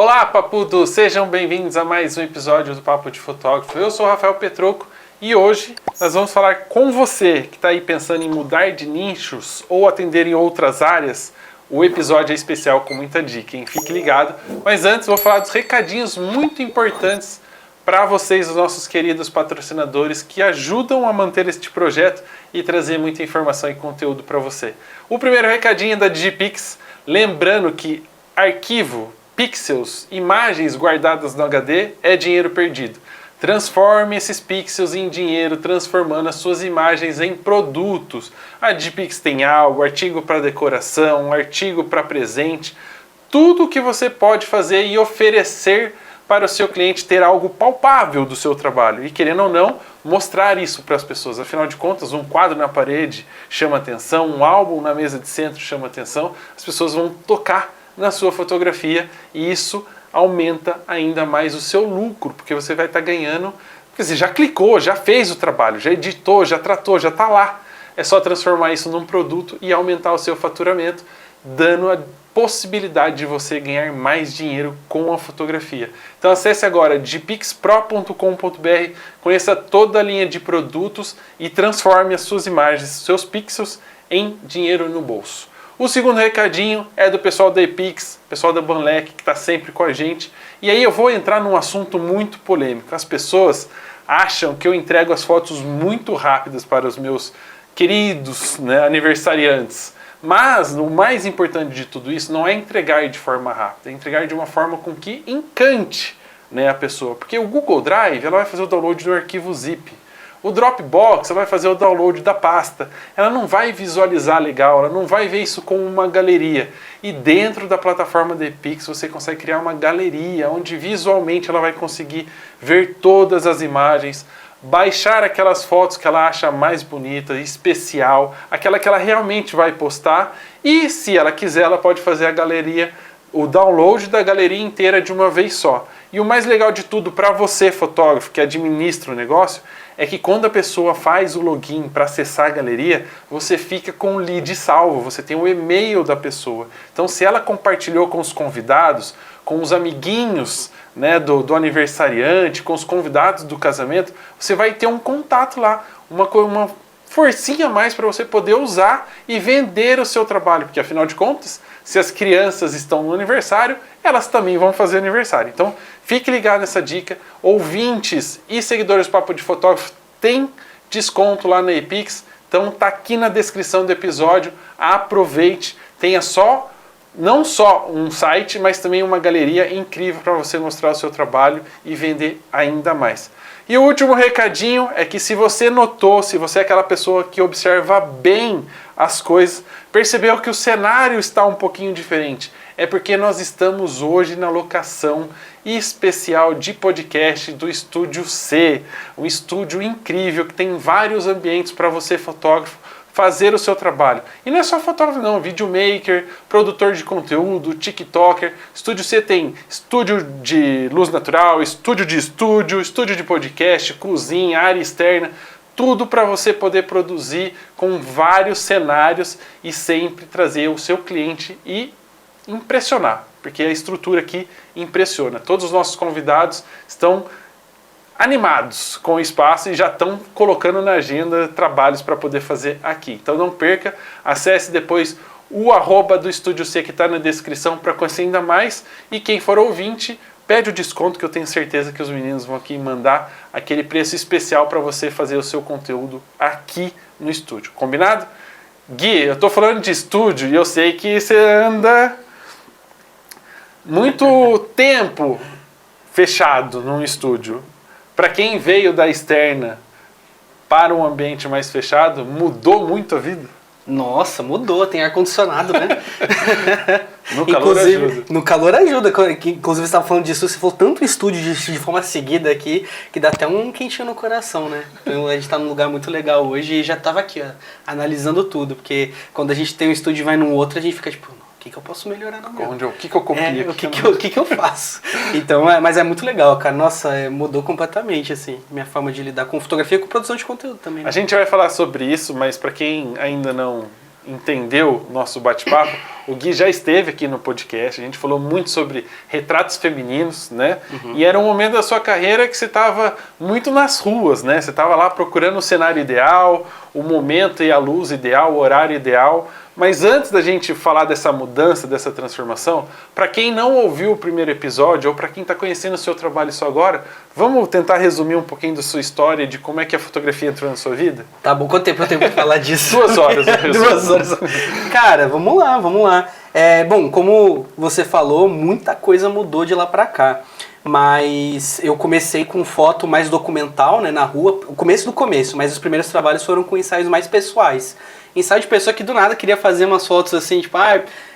Olá, papudos! Sejam bem-vindos a mais um episódio do Papo de Fotógrafo. Eu sou o Rafael Petrocco e hoje nós vamos falar com você que está aí pensando em mudar de nichos ou atender em outras áreas. O episódio é especial com muita dica, hein? Fique ligado. Mas antes vou falar dos recadinhos muito importantes para vocês, os nossos queridos patrocinadores que ajudam a manter este projeto e trazer muita informação e conteúdo para você. O primeiro recadinho é da Digipix, lembrando que arquivo, pixels, imagens guardadas no HD é dinheiro perdido. Transforme esses pixels em dinheiro, transformando as suas imagens em produtos. A Digipix tem algo, artigo para decoração, artigo para presente, tudo o que você pode fazer e oferecer para o seu cliente ter algo palpável do seu trabalho e, querendo ou não, mostrar isso para as pessoas. Afinal de contas, um quadro na parede chama atenção, um álbum na mesa de centro chama atenção, as pessoas vão tocar na sua fotografia e isso aumenta ainda mais o seu lucro, porque você vai estar ganhando, porque você já clicou, já fez o trabalho, já editou, já tratou, já está lá. É só transformar isso num produto e aumentar o seu faturamento, dando a possibilidade de você ganhar mais dinheiro com a fotografia. Então acesse agora digipixpro.com.br, conheça toda a linha de produtos e transforme as suas imagens, seus pixels em dinheiro no bolso. O segundo recadinho é do pessoal da Epix, pessoal da Banlec, que está sempre com a gente. E aí eu vou entrar num assunto muito polêmico. As pessoas acham que eu entrego as fotos muito rápidas para os meus queridos, aniversariantes. Mas o mais importante de tudo isso não é entregar de forma rápida, é entregar de uma forma com que encante, a pessoa. Porque o Google Drive ela vai fazer o download do arquivo zip. O Dropbox ela vai fazer o download da pasta. Ela não vai visualizar legal, ela não vai ver isso como uma galeria. E dentro da plataforma da Epix você consegue criar uma galeria onde visualmente ela vai conseguir ver todas as imagens, baixar aquelas fotos que ela acha mais bonita, especial, aquela que ela realmente vai postar e, se ela quiser, ela pode fazer a galeria, o download da galeria inteira de uma vez só. E o mais legal de tudo para você, fotógrafo, que administra o negócio, é que quando a pessoa faz o login para acessar a galeria, você fica com o lead salvo, você tem o e-mail da pessoa. Então, se ela compartilhou com os convidados, com os amiguinhos do aniversariante, com os convidados do casamento, você vai ter um contato lá, uma forcinha a mais para você poder usar e vender o seu trabalho, porque afinal de contas, se as crianças estão no aniversário, elas também vão fazer aniversário. Então, fique ligado nessa dica. Ouvintes e seguidores do Papo de Fotógrafo tem desconto lá na Epix, então tá aqui na descrição do episódio. Aproveite, tenha não só um site, mas também uma galeria incrível para você mostrar o seu trabalho e vender ainda mais. E o último recadinho é que se você notou, se você é aquela pessoa que observa bem as coisas, percebeu que o cenário está um pouquinho diferente. É porque nós estamos hoje na locação especial de podcast do Estúdio C, um estúdio incrível que tem vários ambientes para você, fotógrafo, fazer o seu trabalho. E não é só fotógrafo não, videomaker, produtor de conteúdo, tiktoker. Estúdio C tem estúdio de luz natural, estúdio de estúdio de podcast, cozinha, área externa, tudo para você poder produzir com vários cenários e sempre trazer o seu cliente e impressionar, porque a estrutura aqui impressiona. Todos os nossos convidados estão animados com o espaço e já estão colocando na agenda trabalhos para poder fazer aqui. Então não perca, acesse depois o @ do Estúdio C que está na descrição para conhecer ainda mais. E quem for ouvinte, pede o desconto que eu tenho certeza que os meninos vão aqui mandar aquele preço especial para você fazer o seu conteúdo aqui no estúdio. Combinado? Gui, eu estou falando de estúdio e eu sei que você anda muito tempo fechado num estúdio. Para quem veio da externa para um ambiente mais fechado, mudou muito a vida? Nossa, mudou, tem ar-condicionado, né? No calor ajuda. No calor ajuda. Inclusive você estava falando disso, você falou tanto estúdio de forma seguida aqui, que dá até um quentinho no coração, né? Então, a gente está num lugar muito legal hoje e já estava aqui, analisando tudo. Porque quando a gente tem um estúdio e vai num outro, a gente fica tipo, o que eu posso melhorar no meu? O que eu copio? O que eu faço? Então, mas é muito legal, cara. Nossa, mudou completamente, assim, minha forma de lidar com fotografia e com produção de conteúdo também. Né? A gente vai falar sobre isso, mas para quem ainda não entendeu o nosso bate-papo, o Gui já esteve aqui no podcast, a gente falou muito sobre retratos femininos, né? E era um momento da sua carreira que você estava muito nas ruas, né? Você estava lá procurando o cenário ideal, o momento e a luz ideal, o horário ideal. Mas antes da gente falar dessa mudança, dessa transformação, para quem não ouviu o primeiro episódio ou para quem está conhecendo o seu trabalho só agora, vamos tentar resumir um pouquinho da sua história, de como é que a fotografia entrou na sua vida? Tá bom, quanto tempo eu tenho pra falar disso? 2 horas. 2 horas. Cara, vamos lá. Bom, como você falou, muita coisa mudou de lá pra cá. Mas eu comecei com foto mais documental, né, na rua, o começo do começo, mas os primeiros trabalhos foram com ensaios mais pessoais. Ensaio de pessoa que do nada queria fazer umas fotos assim, tipo,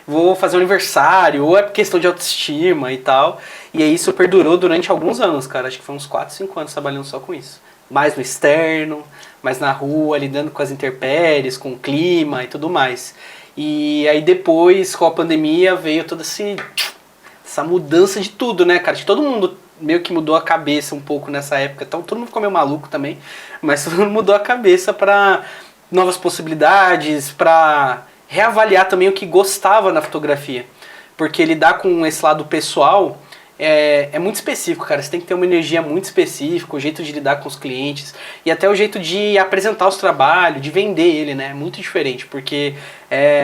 vou fazer um aniversário, ou é questão de autoestima e tal. E aí isso perdurou durante alguns anos, cara. Acho que foi uns 4, 5 anos trabalhando só com isso. Mais no externo, mais na rua, lidando com as intempéries, com o clima e tudo mais. E aí depois, com a pandemia, veio toda essa mudança de tudo, né, cara? De todo mundo meio que mudou a cabeça um pouco nessa época. Então todo mundo ficou meio maluco também, mas todo mundo mudou a cabeça pra novas possibilidades, para reavaliar também o que gostava na fotografia. Porque lidar com esse lado pessoal é muito específico, cara. Você tem que ter uma energia muito específica, o jeito de lidar com os clientes e até o jeito de apresentar os trabalhos, de vender ele, né? É muito diferente, porque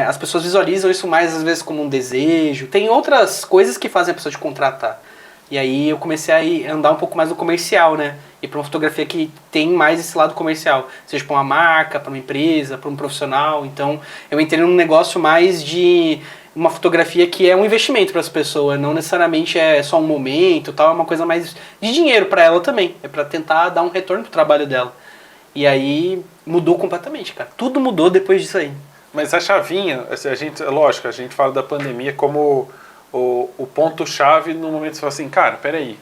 as pessoas visualizam isso mais às vezes como um desejo. Tem outras coisas que fazem a pessoa te contratar. E aí eu comecei a andar um pouco mais no comercial, né? E para uma fotografia que tem mais esse lado comercial. Seja para uma marca, para uma empresa, para um profissional. Então eu entrei num negócio mais de uma fotografia que é um investimento para as pessoas. Não necessariamente é só um momento, tal. É uma coisa mais de dinheiro para ela também. É para tentar dar um retorno pro trabalho dela. E aí mudou completamente, cara. Tudo mudou depois disso aí. Mas a chavinha, lógico, a gente fala da pandemia como o ponto-chave no momento que você fala assim, cara, peraí,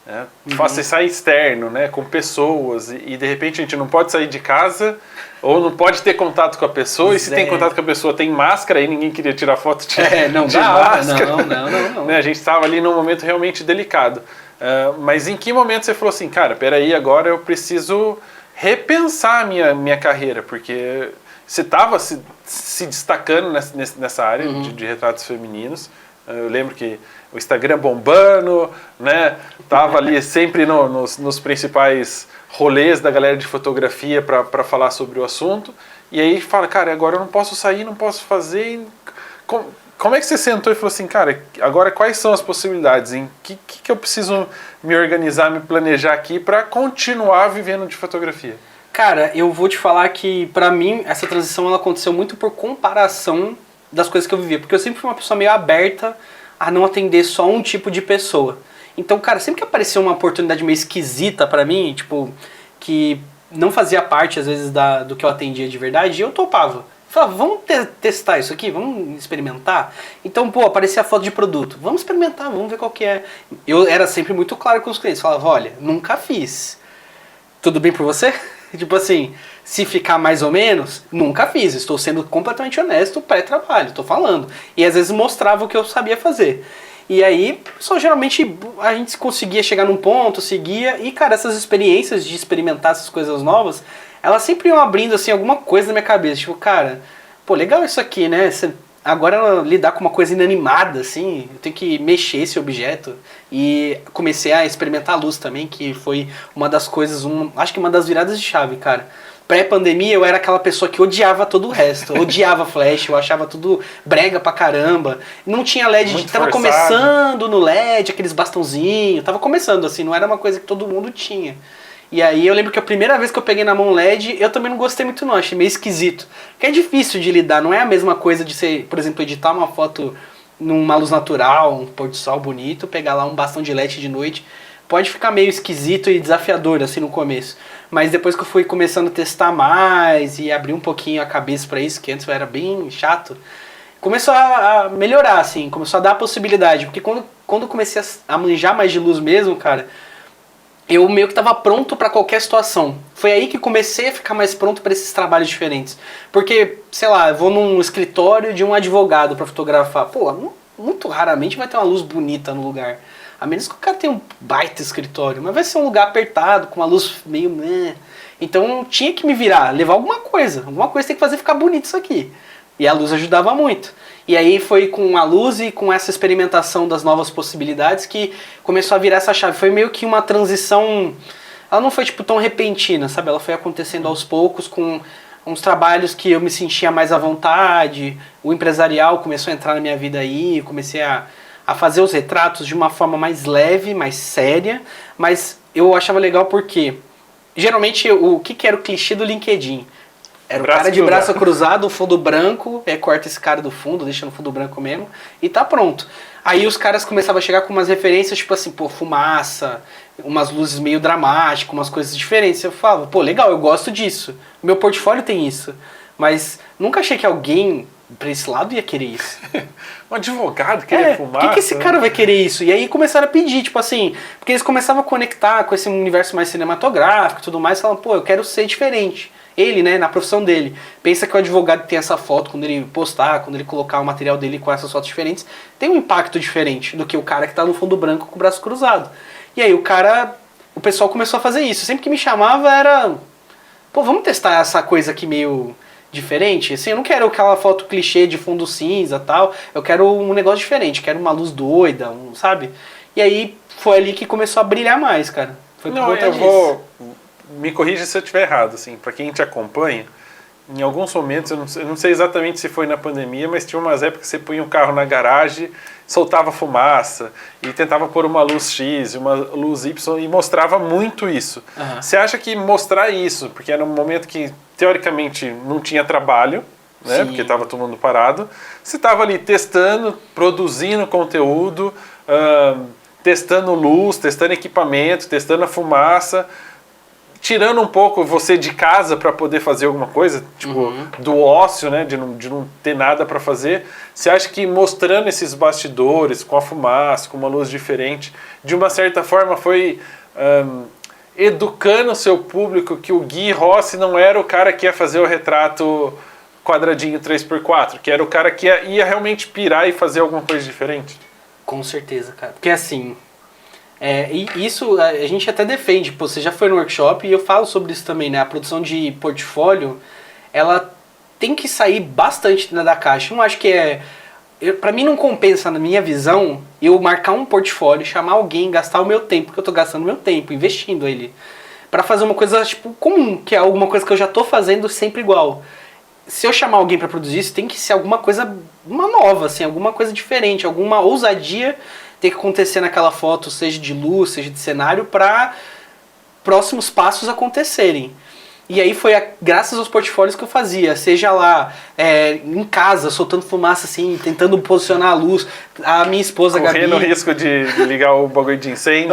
né? Você sai externo, né, com pessoas e de repente a gente não pode sair de casa ou não pode ter contato com a pessoa, e se tem contato com a pessoa tem máscara e ninguém queria tirar foto de máscara. Não. Né? A gente estava ali num momento realmente delicado. Mas em que momento você falou assim, cara, peraí, agora eu preciso repensar a minha carreira, porque você estava se destacando nessa área de retratos femininos. Eu lembro que o Instagram bombando, né? Tava ali sempre nos principais rolês da galera de fotografia para falar sobre o assunto. E aí fala, cara, agora eu não posso sair, não posso fazer. Como é que você sentou e falou assim, cara, agora quais são as possibilidades? Em que eu preciso me organizar, me planejar aqui para continuar vivendo de fotografia? Cara, eu vou te falar que pra mim essa transição ela aconteceu muito por comparação das coisas que eu vivia, porque eu sempre fui uma pessoa meio aberta a não atender só um tipo de pessoa. Então, cara, sempre que apareceu uma oportunidade meio esquisita pra mim, tipo, que não fazia parte às vezes do que eu atendia de verdade, eu topava. Falava, vamos testar isso aqui, vamos experimentar. Então, pô, aparecia a foto de produto, vamos experimentar, vamos ver qual que é. Eu era sempre muito claro com os clientes, falava, olha, nunca fiz. Tudo bem pra você? Tipo assim, se ficar mais ou menos, nunca fiz. Estou sendo completamente honesto pré-trabalho, estou falando. E às vezes mostrava o que eu sabia fazer. E aí, só geralmente a gente conseguia chegar num ponto, seguia. E, cara, essas experiências de experimentar essas coisas novas, elas sempre iam abrindo, assim, alguma coisa na minha cabeça. Tipo, cara, pô, legal isso aqui, né? Agora lidar com uma coisa inanimada, assim, eu tenho que mexer esse objeto. E comecei a experimentar a luz também, que foi uma das coisas, acho que uma das viradas de chave, cara. Pré-pandemia eu era aquela pessoa que odiava todo o resto, odiava flash, eu achava tudo brega pra caramba. Não tinha LED, muito tava forçado. começando no LED, aqueles bastãozinhos, tava começando assim, não era uma coisa que todo mundo tinha. E aí eu lembro que a primeira vez que eu peguei na mão LED, eu também não gostei muito não, achei meio esquisito. Porque é difícil de lidar, não é a mesma coisa de você, por exemplo, editar uma foto numa luz natural, um pôr do sol bonito, pegar lá um bastão de LED de noite. Pode ficar meio esquisito e desafiador assim no começo. Mas depois que eu fui começando a testar mais e abrir um pouquinho a cabeça pra isso, que antes eu era bem chato, começou a melhorar, assim, começou a dar a possibilidade. Porque quando eu comecei a manjar mais de luz mesmo, cara, eu meio que estava pronto para qualquer situação. Foi aí que comecei a ficar mais pronto para esses trabalhos diferentes. Porque, sei lá, eu vou num escritório de um advogado para fotografar. Pô, muito raramente vai ter uma luz bonita no lugar. A menos que o cara tenha um baita escritório. Mas vai ser um lugar apertado, com uma luz meio... Então tinha que me virar, levar alguma coisa. Alguma coisa tem que fazer ficar bonito isso aqui. E a luz ajudava muito. E aí foi com a luz e com essa experimentação das novas possibilidades que começou a virar essa chave. Foi meio que uma transição, ela não foi tipo tão repentina, sabe? Ela foi acontecendo aos poucos com uns trabalhos que eu me sentia mais à vontade, o empresarial começou a entrar na minha vida aí, comecei a fazer os retratos de uma forma mais leve, mais séria, mas eu achava legal porque, geralmente, o que era o clichê do LinkedIn? Era o cara de braço cruzado, um fundo branco, corta esse cara do fundo, deixa no fundo branco mesmo, e tá pronto. Aí os caras começavam a chegar com umas referências, tipo assim, pô, fumaça, umas luzes meio dramáticas, umas coisas diferentes. Eu falava, pô, legal, eu gosto disso. Meu portfólio tem isso. Mas nunca achei que alguém pra esse lado ia querer isso. Um advogado querer fumaça? Por que esse cara vai querer isso? E aí começaram a pedir, tipo assim, porque eles começavam a conectar com esse universo mais cinematográfico e tudo mais, falando, pô, eu quero ser diferente. Ele, né, na profissão dele, pensa que o advogado tem essa foto, quando ele postar, quando ele colocar o material dele com essas fotos diferentes, tem um impacto diferente do que o cara que tá no fundo branco com o braço cruzado. E aí o pessoal começou a fazer isso. Sempre que me chamava era, pô, vamos testar essa coisa aqui meio diferente? Assim, eu não quero aquela foto clichê de fundo cinza e tal, eu quero um negócio diferente, quero uma luz doida, sabe? E aí foi ali que começou a brilhar mais, cara. Foi por conta disso. Me corrija se eu estiver errado, assim, para quem te acompanha, em alguns momentos, eu não sei exatamente se foi na pandemia, mas tinha umas épocas que você punha um carro na garagem, soltava fumaça e tentava pôr uma luz X, uma luz Y e mostrava muito isso. Uhum. Você acha que mostrar isso, porque era um momento que teoricamente não tinha trabalho, né, porque estava todo mundo parado, você estava ali testando, produzindo conteúdo, testando luz, testando equipamento, testando a fumaça, tirando um pouco você de casa para poder fazer alguma coisa, tipo, do ócio, né, de não ter nada para fazer. Você acha que mostrando esses bastidores, com a fumaça, com uma luz diferente, de uma certa forma foi educando o seu público que o Gui Rossi não era o cara que ia fazer o retrato quadradinho 3x4, que era o cara que ia realmente pirar e fazer alguma coisa diferente? Com certeza, cara. Porque assim... e isso a gente até defende, pô, você já foi no workshop e eu falo sobre isso também, né? A produção de portfólio, ela tem que sair bastante da caixa. Eu não acho que pra mim não compensa, na minha visão, eu marcar um portfólio, chamar alguém, gastar o meu tempo, porque eu tô gastando meu tempo, investindo ele, pra fazer uma coisa, tipo, comum, que é alguma coisa que eu já tô fazendo sempre igual. Se eu chamar alguém pra produzir isso, tem que ser alguma coisa, uma nova, assim, alguma coisa diferente, alguma ousadia ter que acontecer naquela foto, seja de luz, seja de cenário, para próximos passos acontecerem. E aí foi graças aos portfólios que eu fazia, seja lá em casa, soltando fumaça assim, tentando posicionar a luz, a minha esposa Gabi... Correndo o risco de ligar o bagulho de incêndio.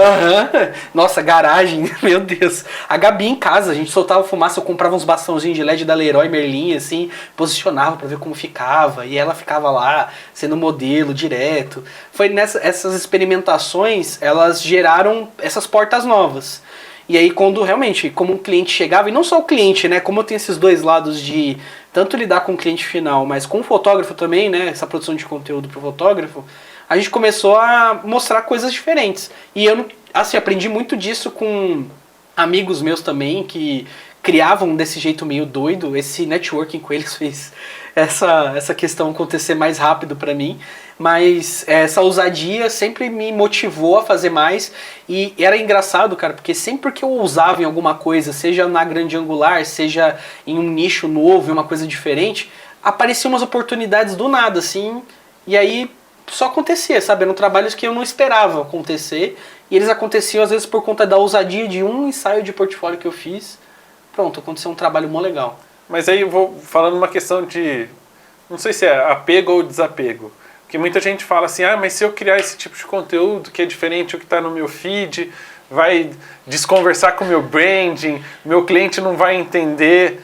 Nossa, garagem, meu Deus. A Gabi em casa, a gente soltava fumaça, eu comprava uns bastãozinhos de LED da Leroy Merlin, assim, posicionava pra ver como ficava, e ela ficava lá, sendo modelo direto. Foi essas experimentações, elas geraram essas portas novas. E aí quando realmente, como um cliente chegava, e não só o cliente, né, como eu tenho esses dois lados de tanto lidar com o cliente final, mas com o fotógrafo também, né, essa produção de conteúdo para o fotógrafo, a gente começou a mostrar coisas diferentes. E eu, assim, aprendi muito disso com amigos meus também, que criavam desse jeito meio doido. Esse networking com eles fez essa questão acontecer mais rápido para mim. Mas essa ousadia sempre me motivou a fazer mais. E era engraçado, cara, porque sempre que eu ousava em alguma coisa, seja na grande angular, seja em um nicho novo, em uma coisa diferente, apareciam umas oportunidades do nada, assim. E aí só acontecia, sabe? Eram trabalhos que eu não esperava acontecer. E eles aconteciam às vezes por conta da ousadia de um ensaio de portfólio que eu fiz. Pronto, aconteceu um trabalho mó legal. Mas aí eu vou falando uma questão de... Não sei se é apego ou desapego. Porque muita gente fala assim, mas se eu criar esse tipo de conteúdo que é diferente do que está no meu feed, vai desconversar com o meu branding, meu cliente não vai entender.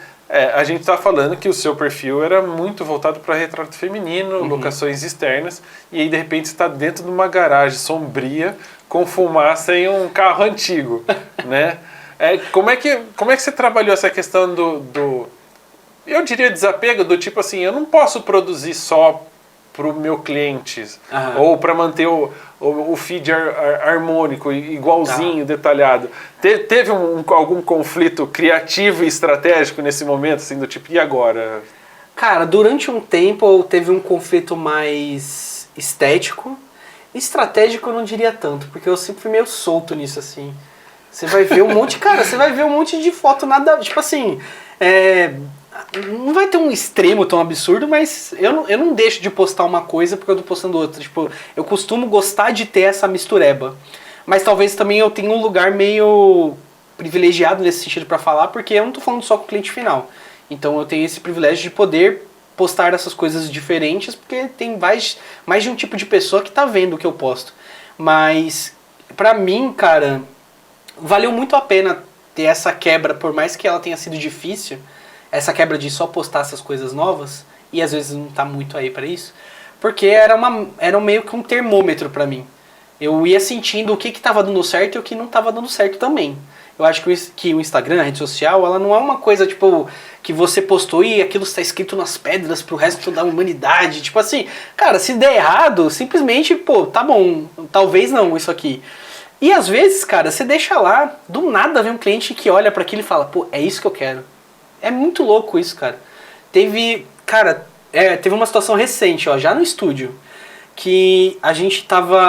A gente está falando que o seu perfil era muito voltado para retrato feminino, locações externas, e aí de repente você está dentro de uma garagem sombria com fumaça em um carro antigo, né? Como é que você trabalhou essa questão do eu diria desapego, do tipo assim, eu não posso produzir só para o meu cliente, ou para manter o feed harmônico, igualzinho, detalhado. Teve algum conflito criativo e estratégico nesse momento, assim, do tipo, e agora? Cara, durante um tempo teve um conflito mais estético. Estratégico eu não diria tanto, porque eu sempre fui meio solto nisso, assim. Você vai ver um monte, cara, você vai ver um monte de foto nada, tipo assim, não vai ter um extremo tão absurdo, mas eu não deixo de postar uma coisa porque eu tô postando outra. Tipo, eu costumo gostar de ter essa mistureba. Mas talvez também eu tenha um lugar meio privilegiado nesse sentido pra falar, porque eu não tô falando só com o cliente final. Então eu tenho esse privilégio de poder postar essas coisas diferentes, porque tem mais de um tipo de pessoa que tá vendo o que eu posto. Mas, pra mim, cara, valeu muito a pena ter essa quebra, por mais que ela tenha sido difícil, essa quebra de só postar essas coisas novas, e às vezes não tá muito aí pra isso, porque era meio que um termômetro pra mim. Eu ia sentindo o que tava dando certo e o que não tava dando certo também. Eu acho que o Instagram, a rede social, ela não é uma coisa, tipo, que você postou e aquilo está escrito nas pedras pro resto da humanidade. Tipo assim, cara, se der errado, simplesmente, pô, tá bom, talvez não isso aqui. E às vezes, cara, você deixa lá, do nada vem um cliente que olha para aquilo e fala, pô, é isso que eu quero. É muito louco isso, cara. Teve uma situação recente, ó, já no estúdio, que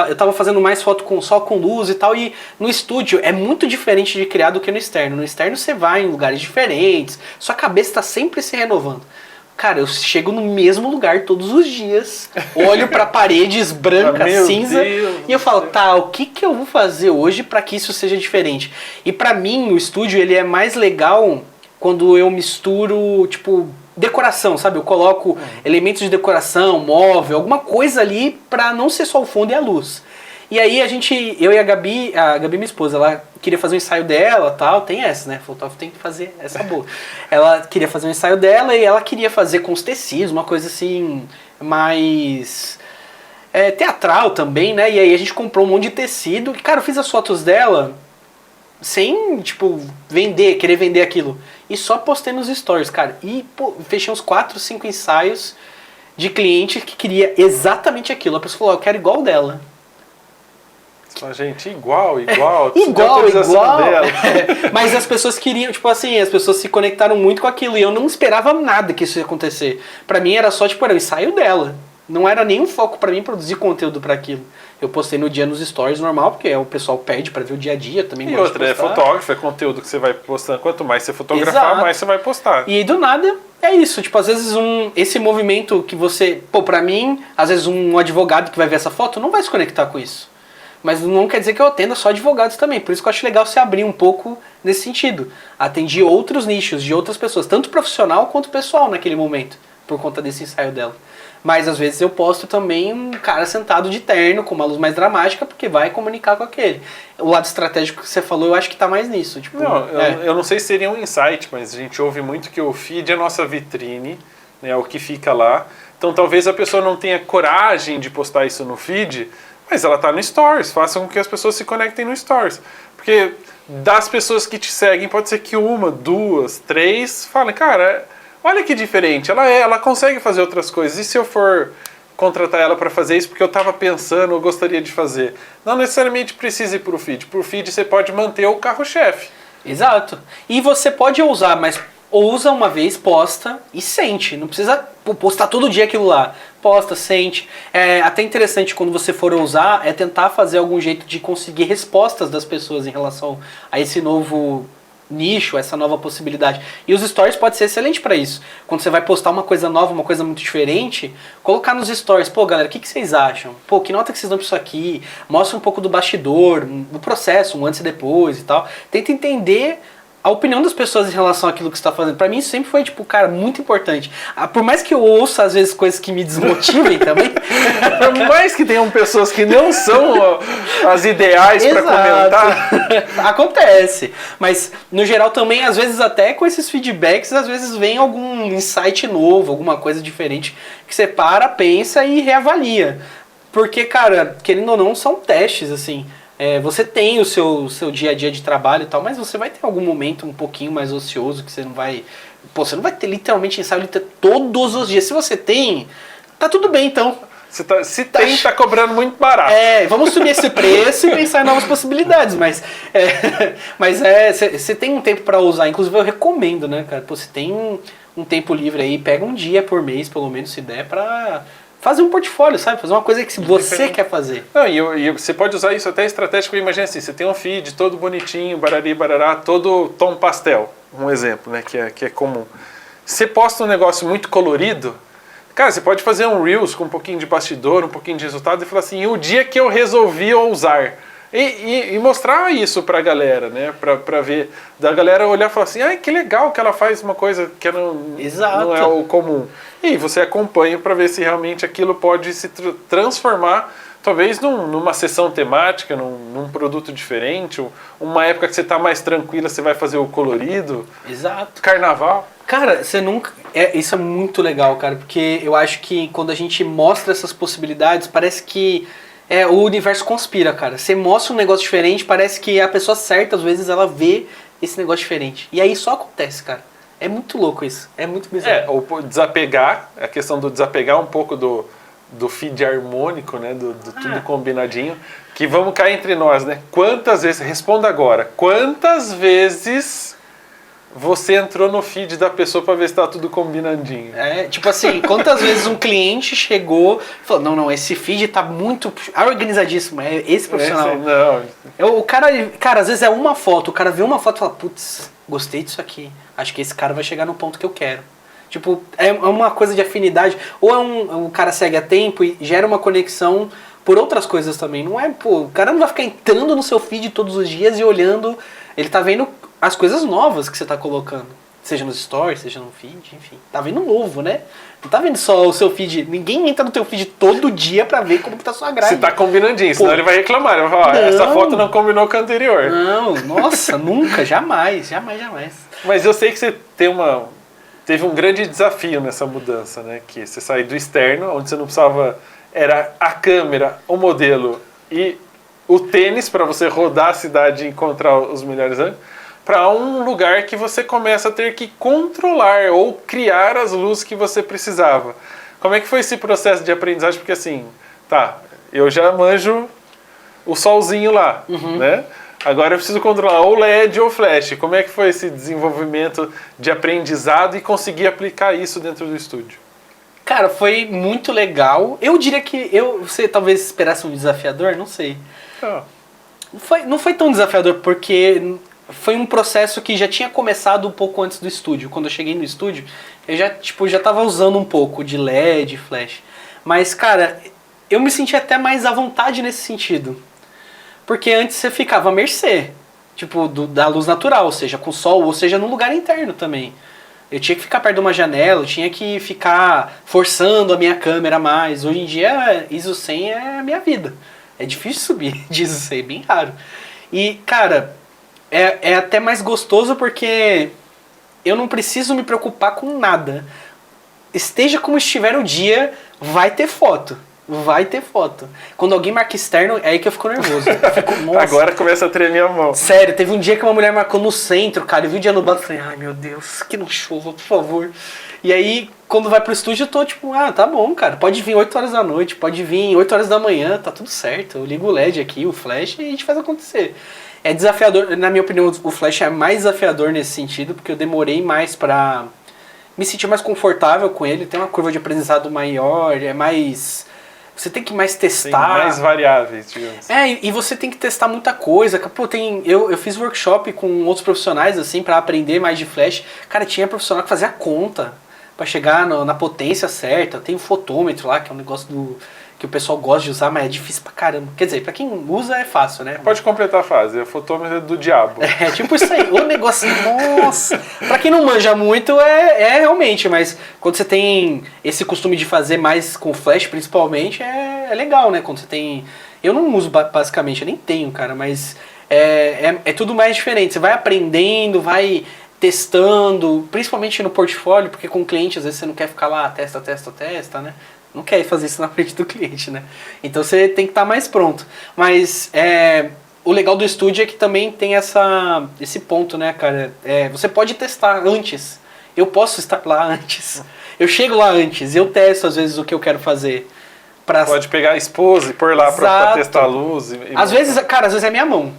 eu tava fazendo mais foto só com luz e tal, e no estúdio é muito diferente de criar do que no externo. No externo você vai em lugares diferentes, sua cabeça tá sempre se renovando. Cara, eu chego no mesmo lugar todos os dias, olho pra paredes brancas, cinza, e eu falo, tá, o que eu vou fazer hoje pra que isso seja diferente? E pra mim, o estúdio, ele é mais legal quando eu misturo, tipo, decoração, sabe? Eu coloco elementos de decoração, móvel, alguma coisa ali pra não ser só o fundo e a luz. E aí eu e a Gabi, minha esposa, ela queria fazer um ensaio dela, tal, tem essa, né? Fotógrafo tem que fazer essa boa. Ela queria fazer um ensaio dela e ela queria fazer com os tecidos, uma coisa assim, mais teatral também, né? E aí a gente comprou um monte de tecido. E, cara, eu fiz as fotos dela sem, tipo, querer vender aquilo. E só postei nos stories, cara. E, pô, fechei uns 4, 5 ensaios de cliente que queria exatamente aquilo. A pessoa falou, eu quero igual dela. Só, gente, igual. Igual. Dela. Mas as pessoas queriam, tipo assim, as pessoas se conectaram muito com aquilo. E eu não esperava nada que isso ia acontecer. Pra mim era só, tipo, era o ensaio dela. Não era nenhum foco pra mim produzir conteúdo pra aquilo. Eu postei no dia nos stories normal, porque o pessoal pede pra ver o dia a dia também. E outra, é fotógrafo, é conteúdo que você vai postando. Quanto mais você fotografar, Exato. mais você vai postar. E do nada, é isso. Tipo, às vezes esse movimento que você... Pô, pra mim, às vezes um advogado que vai ver essa foto não vai se conectar com isso. Mas não quer dizer que eu atenda só advogados também. Por isso que eu acho legal você abrir um pouco nesse sentido. Atendi outros nichos de outras pessoas, tanto profissional quanto pessoal naquele momento, por conta desse ensaio dela. Mas às vezes eu posto também um cara sentado de terno, com uma luz mais dramática, porque vai comunicar com aquele. O lado estratégico que você falou, eu acho que tá mais nisso. Tipo, não, eu não sei se seria um insight, mas a gente ouve muito que o feed é a nossa vitrine, né, o que fica lá. Então talvez a pessoa não tenha coragem de postar isso no feed, mas ela tá no Stories. Faça com que as pessoas se conectem no Stories. Porque das pessoas que te seguem, pode ser que 1, 2, 3 falem, cara, olha que diferente, ela consegue fazer outras coisas. E se eu for contratar ela para fazer isso porque eu estava pensando, eu gostaria de fazer? Não necessariamente precisa ir para o feed. Para o feed você pode manter o carro-chefe. Exato. E você pode ousar, mas ousa uma vez, posta e sente. Não precisa postar todo dia aquilo lá. Posta, sente. É até interessante quando você for ousar, é tentar fazer algum jeito de conseguir respostas das pessoas em relação a esse novo nicho, essa nova possibilidade. E os stories pode ser excelente para isso. Quando você vai postar uma coisa nova, uma coisa muito diferente, colocar nos stories, pô galera, o que vocês acham? Pô, que nota que vocês dão pra isso aqui? Mostra um pouco do bastidor, do processo, um antes e depois e tal. Tenta entender a opinião das pessoas em relação àquilo que você está fazendo. Pra mim isso sempre foi, tipo, cara, muito importante. Por mais que eu ouça, às vezes, coisas que me desmotivem também. Por mais que tenham pessoas que não são as ideais para comentar. Acontece. Mas, no geral, também, às vezes, até com esses feedbacks, às vezes vem algum insight novo, alguma coisa diferente, que você para, pensa e reavalia. Porque, cara, querendo ou não, são testes, assim. Você tem o seu dia a dia de trabalho e tal, mas você vai ter algum momento um pouquinho mais ocioso que você não vai... Pô, você não vai ter literalmente ensaio todos os dias. Se você tem, tá tudo bem então. Tá cobrando muito barato. Vamos subir esse preço e pensar em novas possibilidades, mas você tem um tempo pra usar. Inclusive eu recomendo, né, cara? Pô, você tem um tempo livre aí, pega um dia por mês, pelo menos, se der, pra fazer um portfólio, sabe? Fazer uma coisa que você quer fazer. Não, e você pode usar isso até estratégico. Imagina assim, você tem um feed todo bonitinho, barari, barará, todo tom pastel. Um exemplo, né, que é comum. Você posta um negócio muito colorido, cara, você pode fazer um Reels com um pouquinho de bastidor, um pouquinho de resultado e falar assim, o dia que eu resolvi ousar. E mostrar isso pra galera, né? Pra ver, da galera olhar e falar assim, ai, que legal que ela faz uma coisa que não é o comum. E você acompanha pra ver se realmente aquilo pode se transformar, talvez numa sessão temática, num produto diferente, uma época que você tá mais tranquila, você vai fazer o colorido. Exato. Carnaval. Cara, você nunca... isso é muito legal, cara, porque eu acho que quando a gente mostra essas possibilidades, parece que o universo conspira, cara. Você mostra um negócio diferente, parece que a pessoa certa, às vezes, ela vê esse negócio diferente. E aí só acontece, cara. É muito louco isso. É muito bizarro. Ou desapegar, a questão do desapegar um pouco do feed harmônico, né? Do tudo combinadinho. Que vamos cair entre nós, né? Quantas vezes, responda agora, quantas vezes você entrou no feed da pessoa pra ver se tá tudo combinandinho? Tipo assim, quantas vezes um cliente chegou e falou, não, esse feed tá muito organizadíssimo, é esse profissional. Não. O cara, às vezes é uma foto, o cara vê uma foto e fala, putz, gostei disso aqui, acho que esse cara vai chegar no ponto que eu quero. Tipo, é uma coisa de afinidade, ou um cara segue a tempo e gera uma conexão por outras coisas também. Não é, o cara não vai ficar entrando no seu feed todos os dias e olhando, ele tá vendo as coisas novas que você tá colocando. Seja nos stories, seja no feed, enfim. Tá vendo novo, né? Não tá vendo só o seu feed. Ninguém entra no teu feed todo dia pra ver como que tá a sua grade. Se tá combinandinho, senão ele vai reclamar. Ele vai falar, essa foto não combinou com a anterior. Não, nossa, nunca, jamais. Mas eu sei que você teve um grande desafio nessa mudança, né? Que você saiu do externo, onde você não precisava... Era a câmera, o modelo e o tênis para você rodar a cidade e encontrar os melhores ângulos, para um lugar que você começa a ter que controlar ou criar as luzes que você precisava. Como é que foi esse processo de aprendizagem? Porque assim, eu já manjo o solzinho lá, né? Agora eu preciso controlar ou LED ou flash. Como é que foi esse desenvolvimento de aprendizado e conseguir aplicar isso dentro do estúdio? Cara, foi muito legal. Eu diria que você talvez esperasse um desafiador, não sei. Não foi tão desafiador porque foi um processo que já tinha começado um pouco antes do estúdio. Quando eu cheguei no estúdio, eu já tava usando um pouco de LED, flash. Mas, cara, eu me senti até mais à vontade nesse sentido. Porque antes você ficava à mercê, tipo, da luz natural, ou seja, com sol, ou seja, no lugar interno também. Eu tinha que ficar perto de uma janela, eu tinha que ficar forçando a minha câmera mais. Hoje em dia, ISO 100 é a minha vida. É difícil subir de ISO 100, é bem raro. E, cara, é até mais gostoso porque eu não preciso me preocupar com nada. Esteja como estiver o dia, vai ter foto. Vai ter foto. Quando alguém marca externo, é aí que eu fico nervoso. Nossa. Agora começa a tremer a mão. Sério, teve um dia que uma mulher marcou no centro, cara. Eu vi o dia nublado e falei, ai meu Deus, que não chova, por favor. E aí, quando vai pro estúdio, eu tô tipo, tá bom, cara. Pode vir 8 horas da noite, pode vir 8 horas da manhã, tá tudo certo. Eu ligo o LED aqui, o flash, e a gente faz acontecer. É desafiador, na minha opinião, o flash é mais desafiador nesse sentido, porque eu demorei mais pra me sentir mais confortável com ele. Tem uma curva de aprendizado maior, é mais... Você tem que mais testar. Tem mais variáveis, digamos. E você tem que testar muita coisa. Pô, eu fiz workshop com outros profissionais, assim, pra aprender mais de flash. Cara, tinha profissional que fazia conta pra chegar na potência certa. Tem o fotômetro lá, que é um negócio que o pessoal gosta de usar, mas é difícil pra caramba. Quer dizer, pra quem usa é fácil, né? Pode completar a fase, o fotômetro é do diabo. É, tipo isso aí, o negócio, nossa. Pra quem não manja muito, é realmente, mas quando você tem esse costume de fazer mais com flash, principalmente, é legal, né? Quando você tem... Eu não uso basicamente, eu nem tenho, cara, mas é tudo mais diferente. Você vai aprendendo, vai testando, principalmente no portfólio, porque com o cliente, às vezes você não quer ficar lá, testa, né? Não quer fazer isso na frente do cliente, né? Então você tem que estar mais pronto. Mas o legal do estúdio é que também tem esse ponto, né, cara? Você pode testar antes. Eu posso estar lá antes. Eu chego lá antes. Eu testo, às vezes, o que eu quero fazer. Pode pegar a esposa e pôr lá pra testar a luz. Às vezes é minha mão.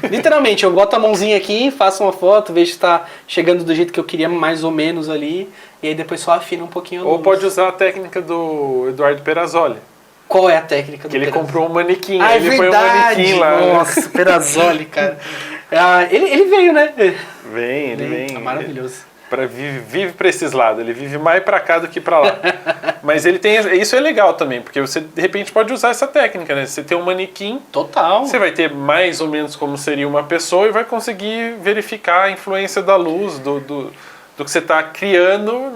Literalmente, eu boto a mãozinha aqui, faço uma foto, vejo se tá chegando do jeito que eu queria, mais ou menos ali, e aí depois só afina um pouquinho a luz. Ou pode usar a técnica do Eduardo Perazzoli. Qual é a técnica do Que ele Perazzoli? comprou um manequim, Ah, é ele verdade! põe um manequim lá. Nossa, Perazzoli, cara. Ah, ele veio, né? Vem, ele vem. Tá maravilhoso. Vive para esses lados, ele vive mais para cá do que para lá. Mas ele tem, isso é legal também, porque você de repente pode usar essa técnica, né? Você tem um manequim, Total. você vai ter mais ou menos como seria uma pessoa e vai verificar a influência da luz, do que você está criando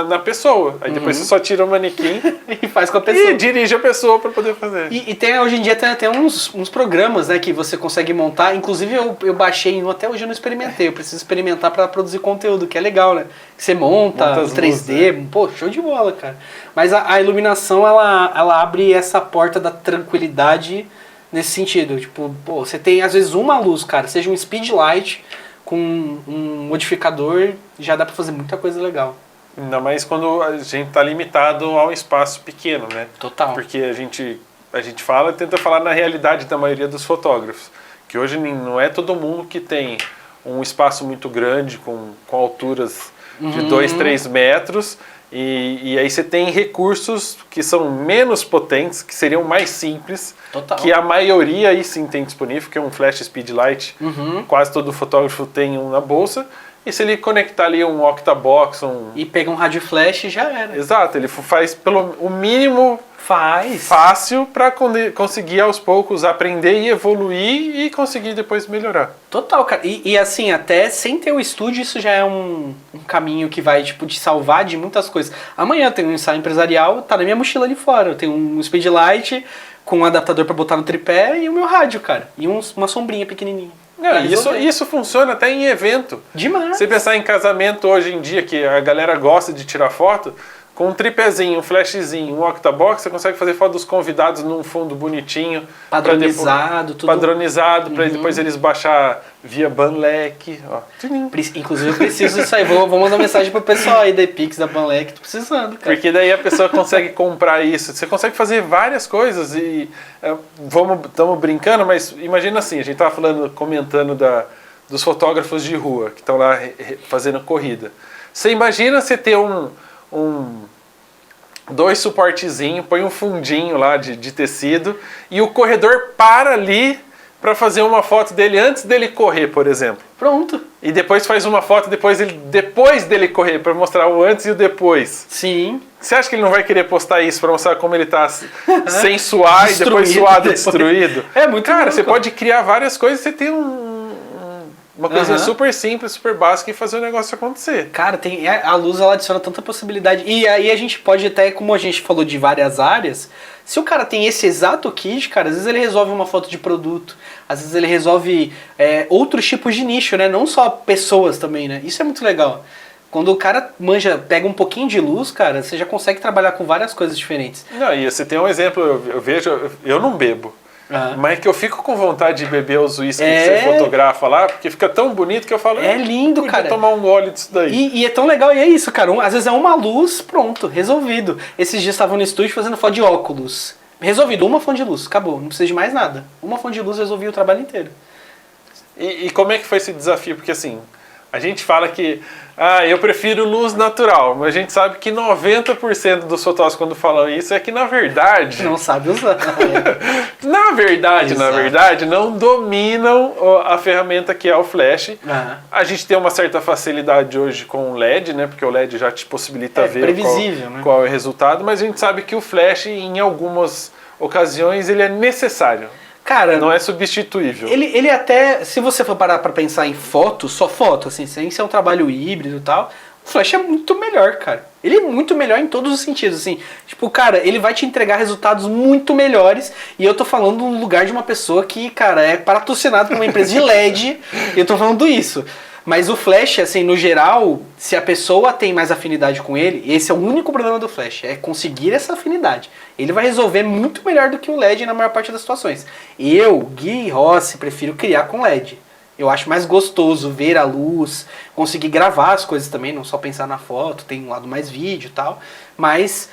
na pessoa. Aí depois você só tira o manequim E faz com a pessoa. e dirige a pessoa para poder fazer. E tem, hoje em dia tem uns programas, né, que você consegue montar. Inclusive eu baixei um, até hoje eu não experimentei. Eu preciso experimentar para produzir conteúdo, que é legal, né? Que você monta as 3D, luzes, pô, show de bola, cara. Mas a iluminação, ela abre essa porta da tranquilidade nesse sentido. Tipo, pô, você tem às vezes uma luz, cara, seja um speed light com um modificador, já dá para fazer muita coisa legal. Ainda mais quando a gente está limitado a um espaço pequeno, né? Total. Porque a gente tenta falar na realidade da maioria dos fotógrafos. Que hoje não é todo mundo que tem um espaço muito grande, com alturas de 2, 3 metros. E aí você tem recursos que são menos potentes, que seriam mais simples. Total. Que a maioria aí sim tem disponível, que é um flash speed light. Quase todo fotógrafo tem um na bolsa. E se ele conectar ali um octabox, E pega um rádio flash e já era. Exato, ele faz o mínimo fácil para conseguir aos poucos aprender e evoluir e conseguir depois melhorar. Total, cara. E assim, até sem ter o estúdio, isso já é um caminho que vai, tipo, te salvar de muitas coisas. Amanhã eu tenho um ensaio empresarial, tá na minha mochila ali fora. Eu tenho um speedlight com um adaptador para botar no tripé e o meu rádio, cara. E uma sombrinha pequenininha. Isso funciona até em evento. Demais. Você pensar em casamento hoje em dia, que a galera gosta de tirar foto, com um tripézinho, um flashzinho, um octabox, você consegue fazer foto dos convidados num fundo bonitinho. Padronizado, tudo. Padronizado, para depois eles baixar via Banlec. Ó. Inclusive eu preciso disso aí. Vou mandar mensagem pro pessoal aí da Epix, da Banlec. Tô precisando, cara. Porque daí a pessoa consegue comprar isso. Você consegue fazer várias coisas e estamos brincando, mas imagina assim, a gente estava comentando dos fotógrafos de rua que estão lá fazendo corrida. Você imagina você ter dois suportezinhos, põe um fundinho lá de tecido e o corredor para ali para fazer uma foto dele antes dele correr, por exemplo. Pronto. E depois faz uma foto depois dele correr, para mostrar o antes e o depois. Sim. Você acha que ele não vai querer postar isso para mostrar como ele está sem suar e depois suado, destruído? É muito Cara, louco. você pode criar várias coisas, você tem uma coisa super simples, super básica e fazer o negócio acontecer. Cara, a luz ela adiciona tanta possibilidade. E aí a gente pode até, como a gente falou de várias áreas, se o cara tem esse exato kit, cara, às vezes ele resolve uma foto de produto, às vezes ele resolve outros tipos de nicho, né? Não só pessoas também, né? Isso é muito legal. Quando o cara pega um pouquinho de luz, cara, você já consegue trabalhar com várias coisas diferentes. Não, e você tem um exemplo, eu vejo, eu não bebo. Mas que eu fico com vontade de beber os uísques que você fotografa lá, porque fica tão bonito que eu falo, é lindo, cara. tomar um gole disso daí. E é tão legal, e é isso, cara. Às vezes é uma luz, pronto, resolvido. Esses dias estavam no estúdio fazendo foto de óculos. Resolvido, uma fonte de luz, acabou, não precisa de mais nada. Uma fonte de luz resolvia o trabalho inteiro. E como é que foi esse desafio? Porque assim, a gente fala que eu prefiro luz natural, mas a gente sabe que 90% dos fotógrafos quando falam isso é que na verdade... Não sabe usar. na verdade, não dominam a ferramenta que é o flash. A gente tem uma certa facilidade hoje com o LED, né? Porque o LED já te possibilita ver qual é o resultado, mas a gente sabe que o flash, em algumas ocasiões, ele é necessário. Cara, não é substituível. Ele até, se você for parar pra pensar em foto, só foto, assim, sem ser um trabalho híbrido e tal, o flash é muito melhor, cara. Ele é muito melhor em todos os sentidos, assim. Tipo, cara, ele vai te entregar resultados muito melhores. E eu tô falando no lugar de uma pessoa que, cara, é patrocinado por uma empresa de LED. E eu tô falando isso. Mas o flash, assim, no geral, se a pessoa tem mais afinidade com ele, esse é o único problema do flash, é conseguir essa afinidade. Ele vai resolver muito melhor do que o LED na maior parte das situações. Eu, Gui Rossi, prefiro criar com LED. Eu acho mais gostoso ver a luz, conseguir gravar as coisas também, não só pensar na foto, tem um lado mais vídeo e tal. Mas,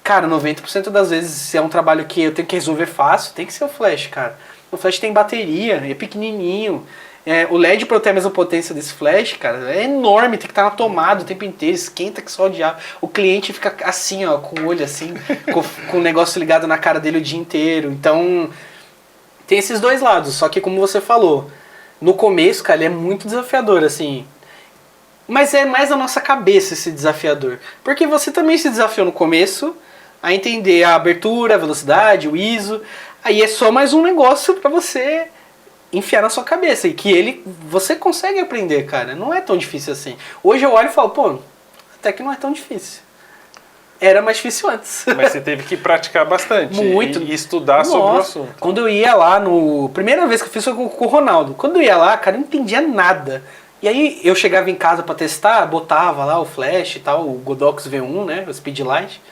cara, 90% das vezes, se é um trabalho que eu tenho que resolver fácil, tem que ser o flash, cara. O flash tem bateria, é pequenininho. O LED para eu ter a mesma potência desse flash, cara, é enorme, tem que estar na tomada o tempo inteiro, esquenta que só o diabo. O cliente fica assim, ó, com o olho assim, com o negócio ligado na cara dele o dia inteiro. Então, tem esses dois lados, só que como você falou, no começo, cara, ele é muito desafiador, assim. Mas é mais na nossa cabeça esse desafiador. Porque você também se desafiou no começo a entender a abertura, a velocidade, o ISO. Aí é só mais um negócio pra você enfiar na sua cabeça. E que você consegue aprender, cara. Não é tão difícil assim. Hoje eu olho e falo, pô, até que não é tão difícil. Era mais difícil antes. Mas você teve que praticar bastante. Muito. E estudar sobre o assunto. Quando eu ia lá primeira vez que eu fiz foi com o Ronaldo. Quando eu ia lá, cara, eu não entendia nada. E aí eu chegava em casa pra testar, botava lá o flash e tal, o Godox V1, né, o Speedlight.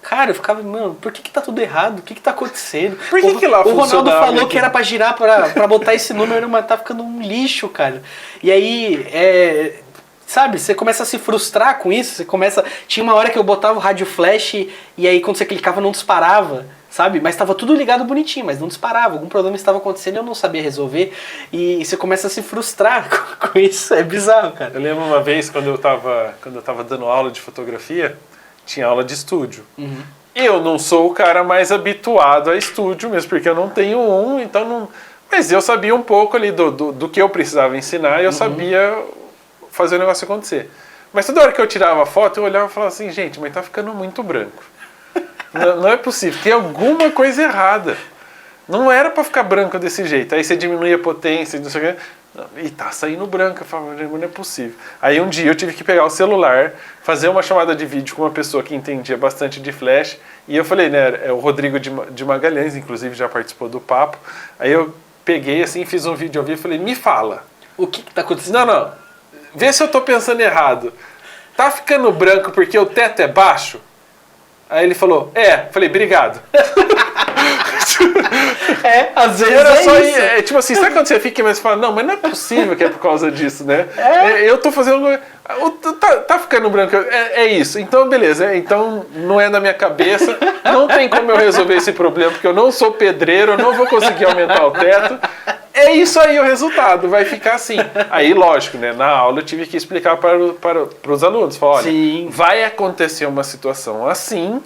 Cara, eu ficava, mano, por que tá tudo errado? O que tá acontecendo? Por que lá o Ronaldo falou aqui? que era pra girar, pra botar esse número, mas tá ficando um lixo, cara. E aí, sabe, você começa a se frustrar com isso, Tinha uma hora que eu botava o rádio flash e aí quando você clicava não disparava, sabe? Mas estava tudo ligado bonitinho, mas não disparava. Algum problema estava acontecendo e eu não sabia resolver. E você começa a se frustrar com isso. É bizarro, cara. Eu lembro uma vez quando eu tava dando aula de fotografia, tinha aula de estúdio. Uhum. Eu não sou o cara mais habituado a estúdio mesmo, porque eu não tenho então não... Mas eu sabia um pouco ali do que eu precisava ensinar e eu sabia fazer o negócio acontecer. Mas toda hora que eu tirava a foto, eu olhava e falava assim, gente, mas tá ficando muito branco. Não é possível, tem alguma coisa errada. Não era pra ficar branco desse jeito. Aí você diminui a potência, não sei o quê. E tá saindo branco. Eu falava, não é possível. Aí um dia eu tive que pegar o celular, fazer uma chamada de vídeo com uma pessoa que entendia bastante de flash. E eu falei, né, é o Rodrigo de Magalhães, inclusive já participou do papo. Aí eu peguei assim, fiz um vídeo ao vivo e falei, me fala. O que tá acontecendo? Não. Vê se eu tô pensando errado. Tá ficando branco porque o teto é baixo? Aí ele falou, falei, obrigado. Às vezes era só isso. Tipo assim, sabe quando você fica mas fala, não, mas não é possível que é por causa disso, né? Eu tô fazendo... Tá ficando branco, é isso. Então, beleza, então não é na minha cabeça, não tem como eu resolver esse problema, porque eu não sou pedreiro, eu não vou conseguir aumentar o teto. É isso aí o resultado, vai ficar assim. Aí, lógico, né, na aula eu tive que explicar para os alunos, falar, olha, Sim. vai acontecer uma situação assim,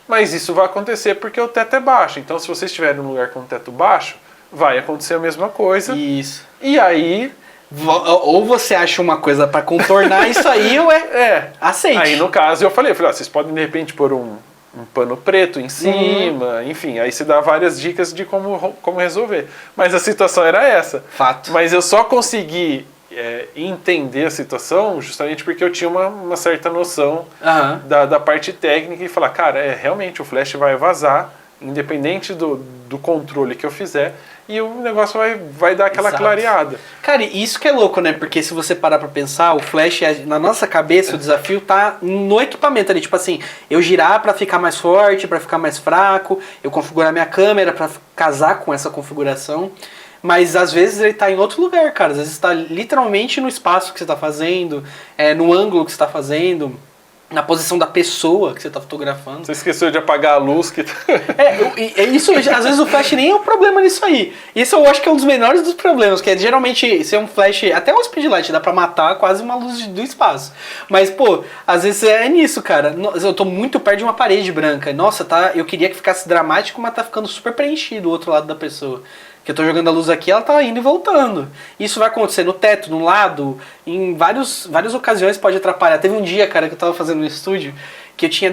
mas isso vai acontecer porque o teto é baixo. Então, se vocês estiverem num lugar com teto baixo, vai acontecer a mesma coisa. Isso. E aí... Ou você acha uma coisa pra contornar isso aí, ou aceite. Aí, no caso, eu falei, vocês podem, de repente, pôr um pano preto em cima, enfim, aí se dá várias dicas de como resolver. Mas a situação era essa. Fato. Mas eu só consegui entender a situação justamente porque eu tinha uma certa noção da parte técnica e falar, cara, realmente o flash vai vazar, independente do controle que eu fizer, e o negócio vai dar aquela clareada. Cara, isso que é louco, né? Porque se você parar pra pensar, o flash, na nossa cabeça, o desafio tá no equipamento ali. Tipo assim, eu girar pra ficar mais forte, pra ficar mais fraco, eu configurar minha câmera pra casar com essa configuração. Mas às vezes ele tá em outro lugar, cara. Às vezes tá literalmente no espaço que você tá fazendo, no ângulo que você tá fazendo, na posição da pessoa que você tá fotografando. Você esqueceu de apagar a luz que... Isso, às vezes o flash nem é o problema nisso aí. Isso eu acho que é um dos menores dos problemas, que é geralmente ser um flash, até um speedlight dá pra matar quase uma luz do espaço. Mas, pô, às vezes é nisso, cara. Eu tô muito perto de uma parede branca. Nossa, eu queria que ficasse dramático, mas tá ficando super preenchido o outro lado da pessoa. Que eu tô jogando a luz aqui, ela tá indo e voltando. Isso vai acontecer no teto, no lado, em várias ocasiões pode atrapalhar. Teve um dia, cara, que eu tava fazendo no estúdio, que eu tinha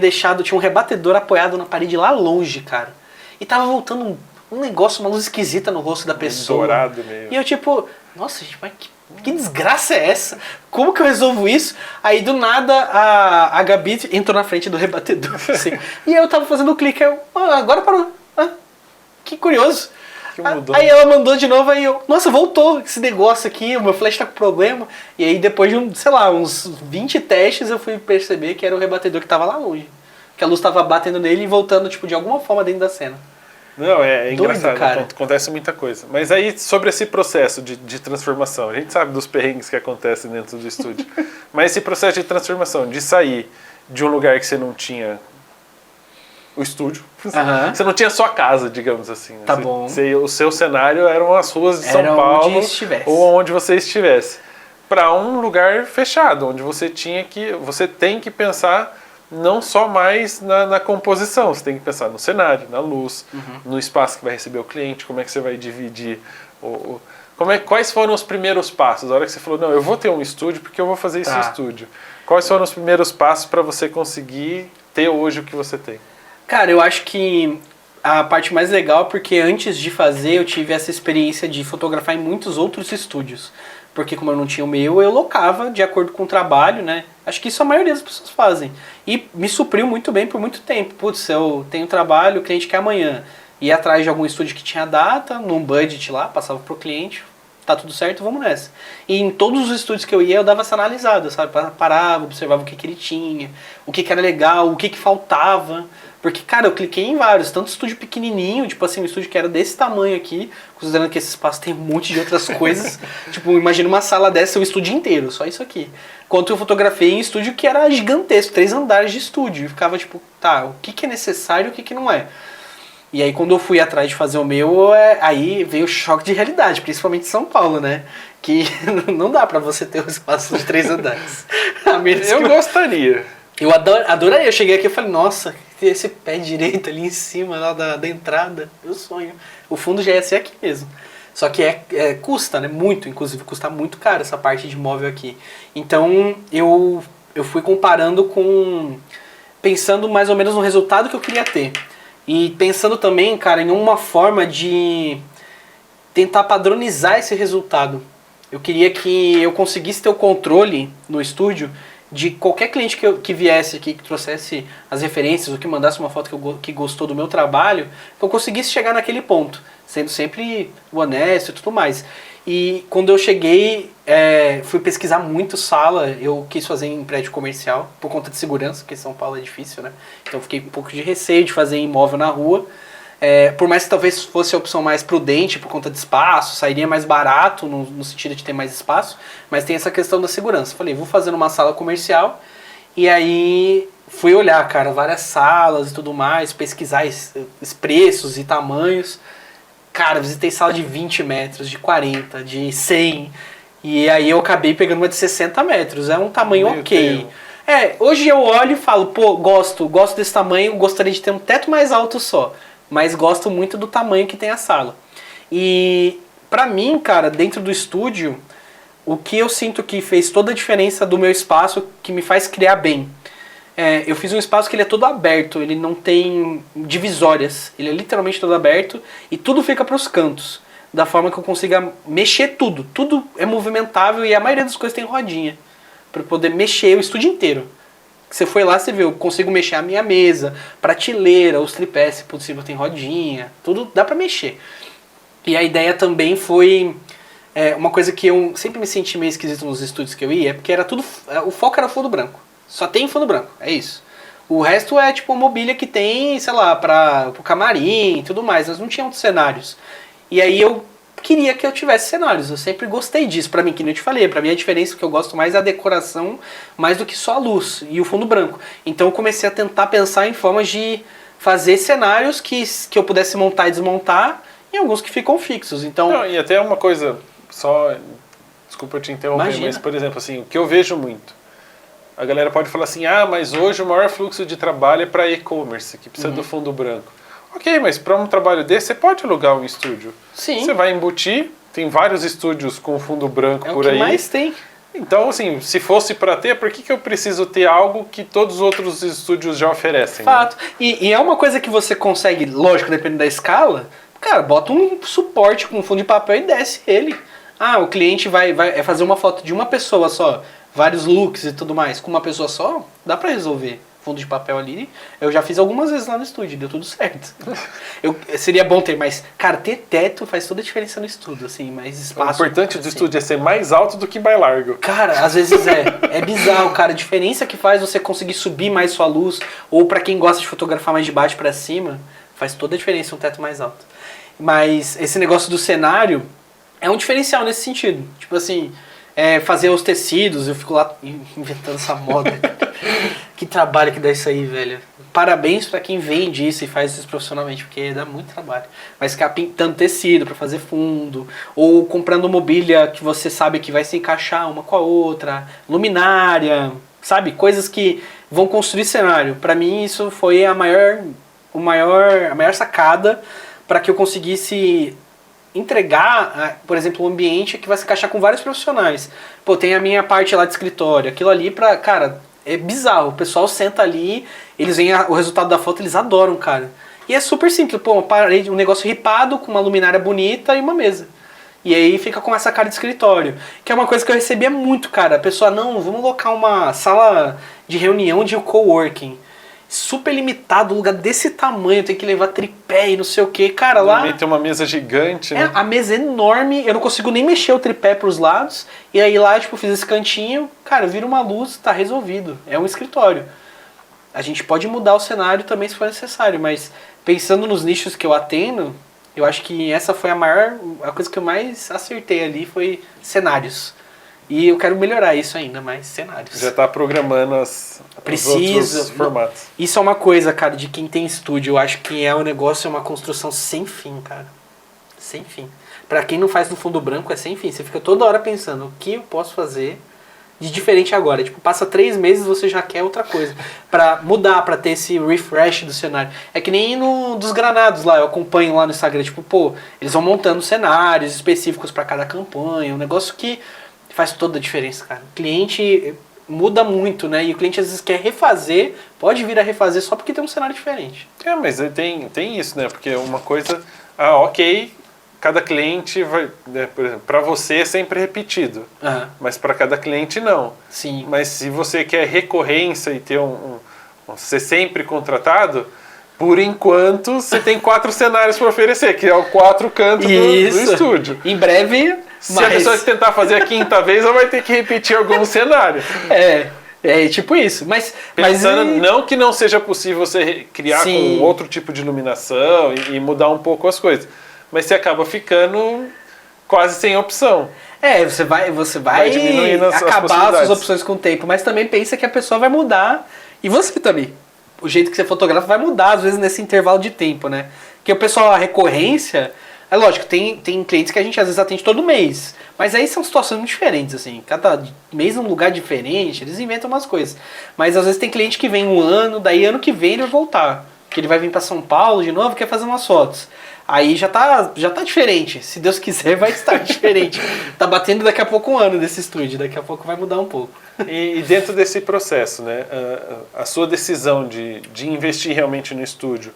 um rebatedor apoiado na parede lá longe, cara. E tava voltando um negócio, uma luz esquisita no rosto da pessoa. Dourado meio. E eu tipo, nossa, gente, mas que desgraça é essa? Como que eu resolvo isso? Aí do nada a Gabi entrou na frente do rebatedor, assim. E eu tava fazendo o clique, agora parou. Que curioso. Aí ela mandou de novo, aí eu, nossa, voltou esse negócio aqui, o meu flash tá com problema. E aí depois de uns 20 testes eu fui perceber que era o rebatedor que tava lá longe. Que a luz tava batendo nele e voltando, tipo, de alguma forma dentro da cena. Não, é engraçado, cara. Acontece muita coisa. Mas aí, sobre esse processo de transformação, a gente sabe dos perrengues que acontecem dentro do estúdio. Mas esse processo de transformação, de sair de um lugar que você não tinha o estúdio. Aham. Você não tinha sua casa, digamos assim. Né? Tá bom. O seu cenário eram as ruas de São Era Paulo onde estivesse. ou onde você estivesse. Para um lugar fechado, onde você tem que pensar não só mais na composição, você tem que pensar no cenário, na luz, no espaço que vai receber o cliente, como é que você vai dividir quais foram os primeiros passos? A hora que você falou, não, eu vou ter um estúdio porque eu vou fazer esse estúdio. Quais foram os primeiros passos para você conseguir ter hoje o que você tem? Cara, eu acho que a parte mais legal é porque antes de fazer eu tive essa experiência de fotografar em muitos outros estúdios. Porque como eu não tinha o meu, eu locava de acordo com o trabalho, né? Acho que isso a maioria das pessoas fazem. E me supriu muito bem por muito tempo. Putz, eu tenho trabalho, o cliente quer amanhã. Ia atrás de algum estúdio que tinha data, num budget lá, passava pro cliente, tá tudo certo, vamos nessa. E em todos os estúdios que eu ia, eu dava essa analisada, sabe? Parava, observava o que ele tinha, o que era legal, o que faltava. Porque, cara, eu cliquei em vários, tanto estúdio pequenininho, tipo assim, um estúdio que era desse tamanho aqui, considerando que esse espaço tem um monte de outras coisas. Tipo, imagina uma sala dessa, o estúdio inteiro, só isso aqui. Quanto eu fotografei em estúdio que era gigantesco, 3 andares de estúdio. E ficava tipo, tá, o que é necessário e o que não é. E aí quando eu fui atrás de fazer o meu, aí veio o choque de realidade, principalmente em São Paulo, né? Que não dá pra você ter um espaço de 3 andares. Eu gostaria. Eu adoraria. Eu cheguei aqui e falei, nossa, ter esse pé direito ali em cima lá da entrada, meu sonho. O fundo já ia ser aqui mesmo. Só que custa, né? Muito, inclusive custa muito caro essa parte de móvel aqui. Então eu fui comparando pensando mais ou menos no resultado que eu queria ter. E pensando também, cara, em uma forma de tentar padronizar esse resultado. Eu queria que eu conseguisse ter o controle no estúdio de qualquer cliente que viesse aqui, que trouxesse as referências, ou que mandasse uma foto que gostou do meu trabalho, que eu conseguisse chegar naquele ponto, sendo sempre honesto e tudo mais. E quando eu cheguei, fui pesquisar muito sala, eu quis fazer em prédio comercial, por conta de segurança, porque São Paulo é difícil, né? Então fiquei com um pouco de receio de fazer imóvel na rua. Por mais que talvez fosse a opção mais prudente por conta de espaço, sairia mais barato no sentido de ter mais espaço, mas tem essa questão da segurança. Falei, vou fazer numa sala comercial, e aí fui olhar, cara, várias salas e tudo mais, pesquisar os preços e tamanhos. Cara, visitei sala de 20 metros, de 40, de 100, e aí eu acabei pegando uma de 60 metros, é um tamanho ok. Hoje eu olho e falo, pô, gosto desse tamanho, gostaria de ter um teto mais alto só. Mas gosto muito do tamanho que tem a sala. E pra mim, cara, dentro do estúdio, o que eu sinto que fez toda a diferença do meu espaço, que me faz criar bem. Eu fiz um espaço que ele é todo aberto, ele não tem divisórias. Ele é literalmente todo aberto e tudo fica pros cantos. Da forma que eu consiga mexer tudo. Tudo é movimentável e a maioria das coisas tem rodinha. Pra poder mexer o estúdio inteiro. Você foi lá, você viu, eu consigo mexer a minha mesa, prateleira, os tripés, se possível tem rodinha, tudo dá pra mexer. E a ideia também foi uma coisa que eu sempre me senti meio esquisito nos estúdios que eu ia, porque era tudo, o foco era fundo branco. Só tem fundo branco, é isso. O resto é tipo a mobília que tem, sei lá, pro camarim e tudo mais, mas não tinha outros cenários. E aí eu queria que eu tivesse cenários, eu sempre gostei disso. Pra mim, que nem eu te falei, pra mim a diferença que eu gosto mais é a decoração, mais do que só a luz e o fundo branco. Então eu comecei a tentar pensar em formas de fazer cenários que eu pudesse montar e desmontar, e alguns que ficam fixos. Então, não, e até uma coisa, desculpa eu te interromper, imagina. Mas por exemplo, assim, o que eu vejo muito, a galera pode falar assim, mas hoje o maior fluxo de trabalho é para e-commerce, que precisa do fundo branco. Ok, mas para um trabalho desse, você pode alugar um estúdio. Sim. Você vai embutir, tem vários estúdios com fundo branco por É o aí. que mais tem. Então, assim, se fosse para ter, por que eu preciso ter algo que todos os outros estúdios já oferecem? Fato. Né? E é uma coisa que você consegue, lógico, dependendo da escala, cara, bota um suporte com fundo de papel e desce ele. O cliente vai fazer uma foto de uma pessoa só, vários looks e tudo mais, com uma pessoa só, dá pra resolver. Fundo de papel ali, eu já fiz algumas vezes lá no estúdio, deu tudo certo. Seria bom ter, mas, cara, ter teto faz toda a diferença no estúdio, assim, mais espaço. O importante do estúdio é ser mais alto do que mais largo. Cara, às vezes é bizarro, cara, a diferença que faz você conseguir subir mais sua luz, ou pra quem gosta de fotografar mais de baixo pra cima, faz toda a diferença um teto mais alto. Mas esse negócio do cenário é um diferencial nesse sentido, tipo assim, fazer os tecidos, eu fico lá inventando essa moda. Que trabalho que dá isso aí, velho. Parabéns pra quem vende isso e faz isso profissionalmente, porque dá muito trabalho. Vai ficar pintando tecido pra fazer fundo, ou comprando mobília que você sabe que vai se encaixar uma com a outra, luminária, sabe? Coisas que vão construir cenário. Pra mim isso foi a maior sacada para que eu conseguisse entregar, por exemplo, um ambiente que vai se encaixar com vários profissionais. Pô, tem a minha parte lá de escritório, aquilo ali pra, cara, é bizarro. O pessoal senta ali, eles veem o resultado da foto, eles adoram, cara. E é super simples, pô, uma parede, um negócio ripado com uma luminária bonita e uma mesa. E aí fica com essa cara de escritório. Que é uma coisa que eu recebia muito, cara. A pessoa, não, vamos colocar uma sala de reunião de coworking. Super limitado, um lugar desse tamanho, tem que levar tripé e não sei o que, cara, lá... Também tem uma mesa gigante, né? A mesa é enorme, eu não consigo nem mexer o tripé pros lados, e aí lá, tipo, fiz esse cantinho, cara, vira uma luz, tá resolvido, é um escritório. A gente pode mudar o cenário também se for necessário, mas pensando nos nichos que eu atendo, eu acho que essa foi a coisa que eu mais acertei ali, foi cenários. E eu quero melhorar isso ainda, mais cenários. Já tá programando os outros formatos. Isso é uma coisa, cara, de quem tem estúdio. Eu acho que é um negócio, é uma construção sem fim, cara. Sem fim. Pra quem não faz no fundo branco, é sem fim. Você fica toda hora pensando, o que eu posso fazer de diferente agora? Tipo, passa 3 meses e você já quer outra coisa. Pra mudar, pra ter esse refresh do cenário. É que nem dos Granados lá, eu acompanho lá no Instagram. Tipo, pô, eles vão montando cenários específicos pra cada campanha. Um negócio que faz toda a diferença, cara. O cliente muda muito, né? E o cliente às vezes quer refazer, pode vir a refazer só porque tem um cenário diferente. É, mas tem isso, né? Porque uma coisa... Ah, ok, cada cliente vai... Né, por exemplo, para você é sempre repetido. Uhum. Mas para cada cliente não. Sim. Mas se você quer recorrência e ter ser sempre contratado... Por enquanto, você tem 4 cenários para oferecer, que é o 4 cantos do estúdio. Em breve... Se a pessoa tentar fazer a 5ª vez, ela vai ter que repetir algum cenário. É tipo isso. Mas não que não seja possível você criar com outro tipo de iluminação e mudar um pouco as coisas. Mas você acaba ficando quase sem opção. Você vai diminuindo acabar as suas opções com o tempo. Mas também pensa que a pessoa vai mudar. E você também. O jeito que você fotografa vai mudar, às vezes, nesse intervalo de tempo, né? Porque o pessoal, a recorrência... É lógico, tem clientes que a gente às vezes atende todo mês. Mas aí são situações muito diferentes, assim. Cada mês num lugar diferente, eles inventam umas coisas. Mas às vezes tem cliente que vem um ano, daí ano que vem ele vai voltar. Porque ele vai vir para São Paulo de novo, quer fazer umas fotos. Aí já tá diferente. Se Deus quiser, vai estar diferente. Tá batendo daqui a pouco um ano desse estúdio, daqui a pouco vai mudar um pouco. E dentro desse processo, né, a sua decisão de investir realmente no estúdio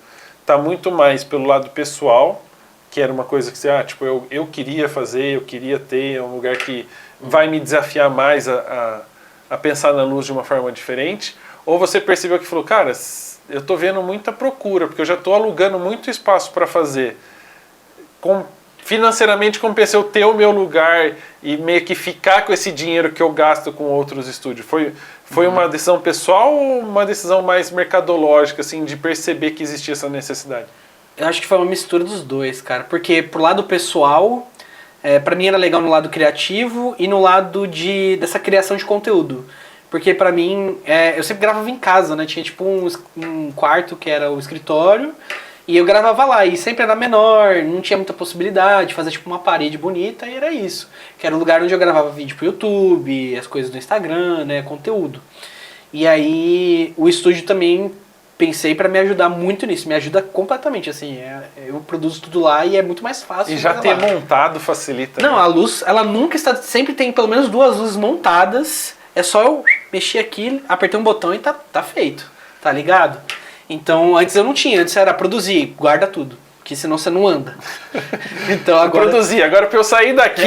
tá muito mais pelo lado pessoal, que era uma coisa que você, tipo, eu queria fazer, eu queria ter, é um lugar que vai me desafiar mais a pensar na luz de uma forma diferente, ou você percebeu que falou, cara, eu tô vendo muita procura, porque eu já tô alugando muito espaço para fazer, financeiramente compensei eu ter o meu lugar e meio que ficar com esse dinheiro que eu gasto com outros estúdios. Foi uma decisão pessoal ou uma decisão mais mercadológica, assim, de perceber que existia essa necessidade? Eu acho que foi uma mistura dos dois, cara. Porque pro lado pessoal, pra mim era legal no lado criativo e no lado dessa criação de conteúdo. Porque pra mim, eu sempre gravava em casa, né? Tinha tipo um quarto que era o escritório e eu gravava lá. E sempre era menor, não tinha muita possibilidade de fazer tipo uma parede bonita e era isso. Que era um lugar onde eu gravava vídeo pro YouTube, as coisas do Instagram, né? Conteúdo. E aí o estúdio também... Pensei para me ajudar muito nisso, me ajuda completamente, assim, eu produzo tudo lá e é muito mais fácil. E já ter montado facilita. Não, né? a luz, ela nunca está, sempre tem pelo menos 2 luzes montadas, é só eu mexer aqui, apertar um botão e tá feito, tá ligado? Então, antes eu não tinha, antes era produzir, guarda tudo, porque senão você não anda. Então agora... Produzir, agora para eu sair daqui...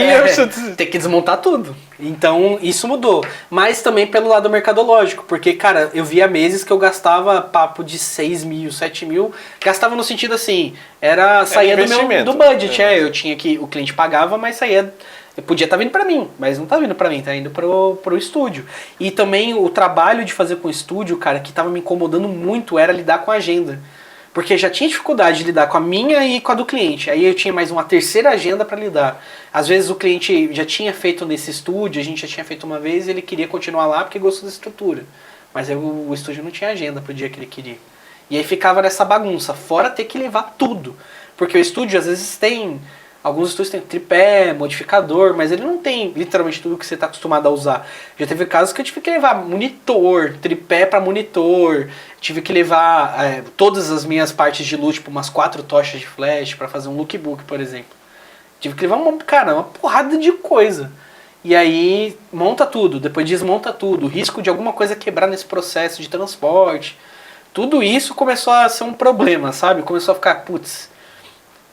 Tem que desmontar tudo. Então, isso mudou. Mas também pelo lado mercadológico, porque, cara, eu via meses que eu gastava papo de 6 mil, 7 mil. Gastava no sentido assim, saía do budget. Eu tinha que, o cliente pagava, mas saía... Podia estar vindo pra mim, mas não tá vindo pra mim, tá indo pro estúdio. E também o trabalho de fazer com o estúdio, cara, que tava me incomodando muito, era lidar com a agenda. Porque já tinha dificuldade de lidar com a minha e com a do cliente. Aí eu tinha mais uma terceira agenda para lidar. Às vezes o cliente já tinha feito nesse estúdio, a gente já tinha feito uma vez e ele queria continuar lá porque gostou da estrutura. Mas aí o estúdio não tinha agenda pro dia que ele queria. E aí ficava nessa bagunça, fora ter que levar tudo. Porque o estúdio às vezes tem... Alguns estúdios têm tripé, modificador, mas ele não tem literalmente tudo que você está acostumado a usar. Já teve casos que eu tive que levar monitor, tripé para monitor, tive que levar todas as minhas partes de luz, tipo umas 4 tochas de flash para fazer um lookbook, por exemplo. Tive que levar uma porrada de coisa. E aí monta tudo, depois desmonta tudo, o risco de alguma coisa quebrar nesse processo de transporte. Tudo isso começou a ser um problema, sabe? Começou a ficar, putz,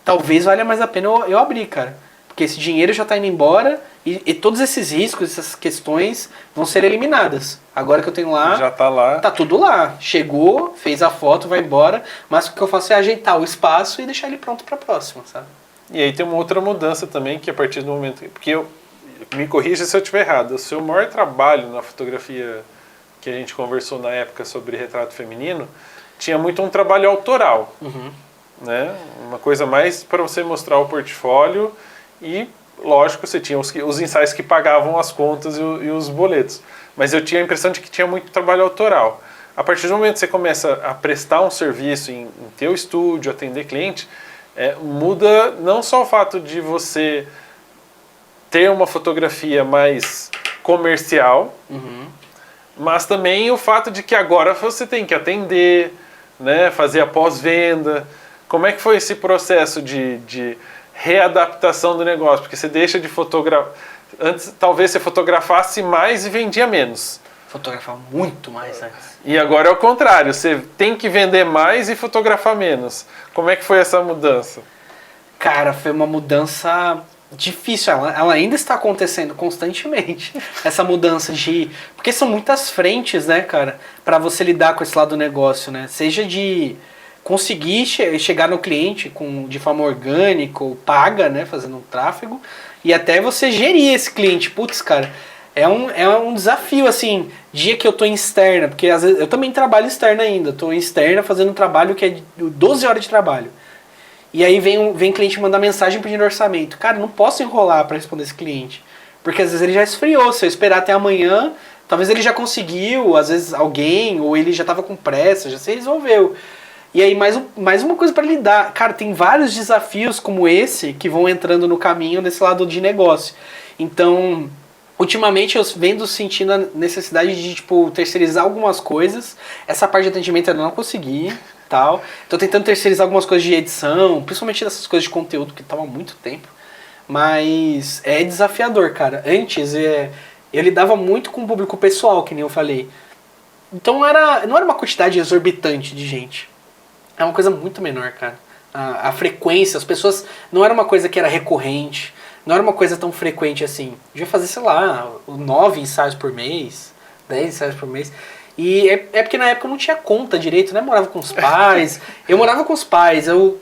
talvez valha mais a pena eu abrir, cara. Porque esse dinheiro já tá indo embora e todos esses riscos, essas questões vão ser eliminadas. Agora que eu tenho lá... Já tá lá. Tá tudo lá. Chegou, fez a foto, vai embora. Mas o que eu faço é ajeitar o espaço e deixar ele pronto pra próxima, sabe? E aí tem uma outra mudança também, que a partir do momento... Porque me corrija se eu estiver errado. O seu maior trabalho na fotografia que a gente conversou na época sobre retrato feminino tinha muito um trabalho autoral. Uhum. Né? Uma coisa mais para você mostrar o portfólio e, lógico, você tinha os ensaios que pagavam as contas e os boletos. Mas eu tinha a impressão de que tinha muito trabalho autoral. A partir do momento que você começa a prestar um serviço em teu estúdio, atender cliente, muda não só o fato de você ter uma fotografia mais comercial, mas também o fato de que agora você tem que atender, né, fazer a pós-venda. Como é que foi esse processo de readaptação do negócio? Porque você deixa de fotografar... Antes, talvez você fotografasse mais e vendia menos. Fotografar muito mais antes. E agora é o contrário. Você tem que vender mais e fotografar menos. Como é que foi essa mudança? Cara, foi uma mudança difícil. Ela ainda está acontecendo constantemente. Essa mudança de... Porque são muitas frentes, né, cara? Pra você lidar com esse lado do negócio, né? Seja de... conseguir chegar no cliente de forma orgânica ou paga, né, fazendo um tráfego, e até você gerir esse cliente. Putz, cara, é um desafio, assim, dia que eu tô em externa, porque às vezes eu também trabalho externa ainda, tô em externa fazendo um trabalho que é de 12 horas de trabalho. E aí vem cliente mandar mensagem pedindo orçamento. Cara, não posso enrolar para responder esse cliente, porque às vezes ele já esfriou. Se eu esperar até amanhã, talvez ele já conseguiu, às vezes alguém, ou ele já tava com pressa, já se resolveu. E aí mais uma coisa para lidar. Cara, tem vários desafios como esse que vão entrando no caminho desse lado de negócio. Então, ultimamente eu venho sentindo a necessidade de, tipo, terceirizar algumas coisas. Essa parte de atendimento eu não consegui, tal. Tô tentando terceirizar algumas coisas de edição, principalmente dessas coisas de conteúdo que toma muito tempo. Mas é desafiador, cara. Antes eu lidava muito com o público pessoal, que nem eu falei. Então não era uma quantidade exorbitante de gente. É uma coisa muito menor, cara. A frequência, as pessoas... Não era uma coisa que era recorrente. Não era uma coisa tão frequente assim. Devia fazer, sei lá, 9 ensaios por mês, 10 ensaios por mês. E é porque na época eu não tinha conta direito, né? Morava com os pais. Eu morava com os pais. Eu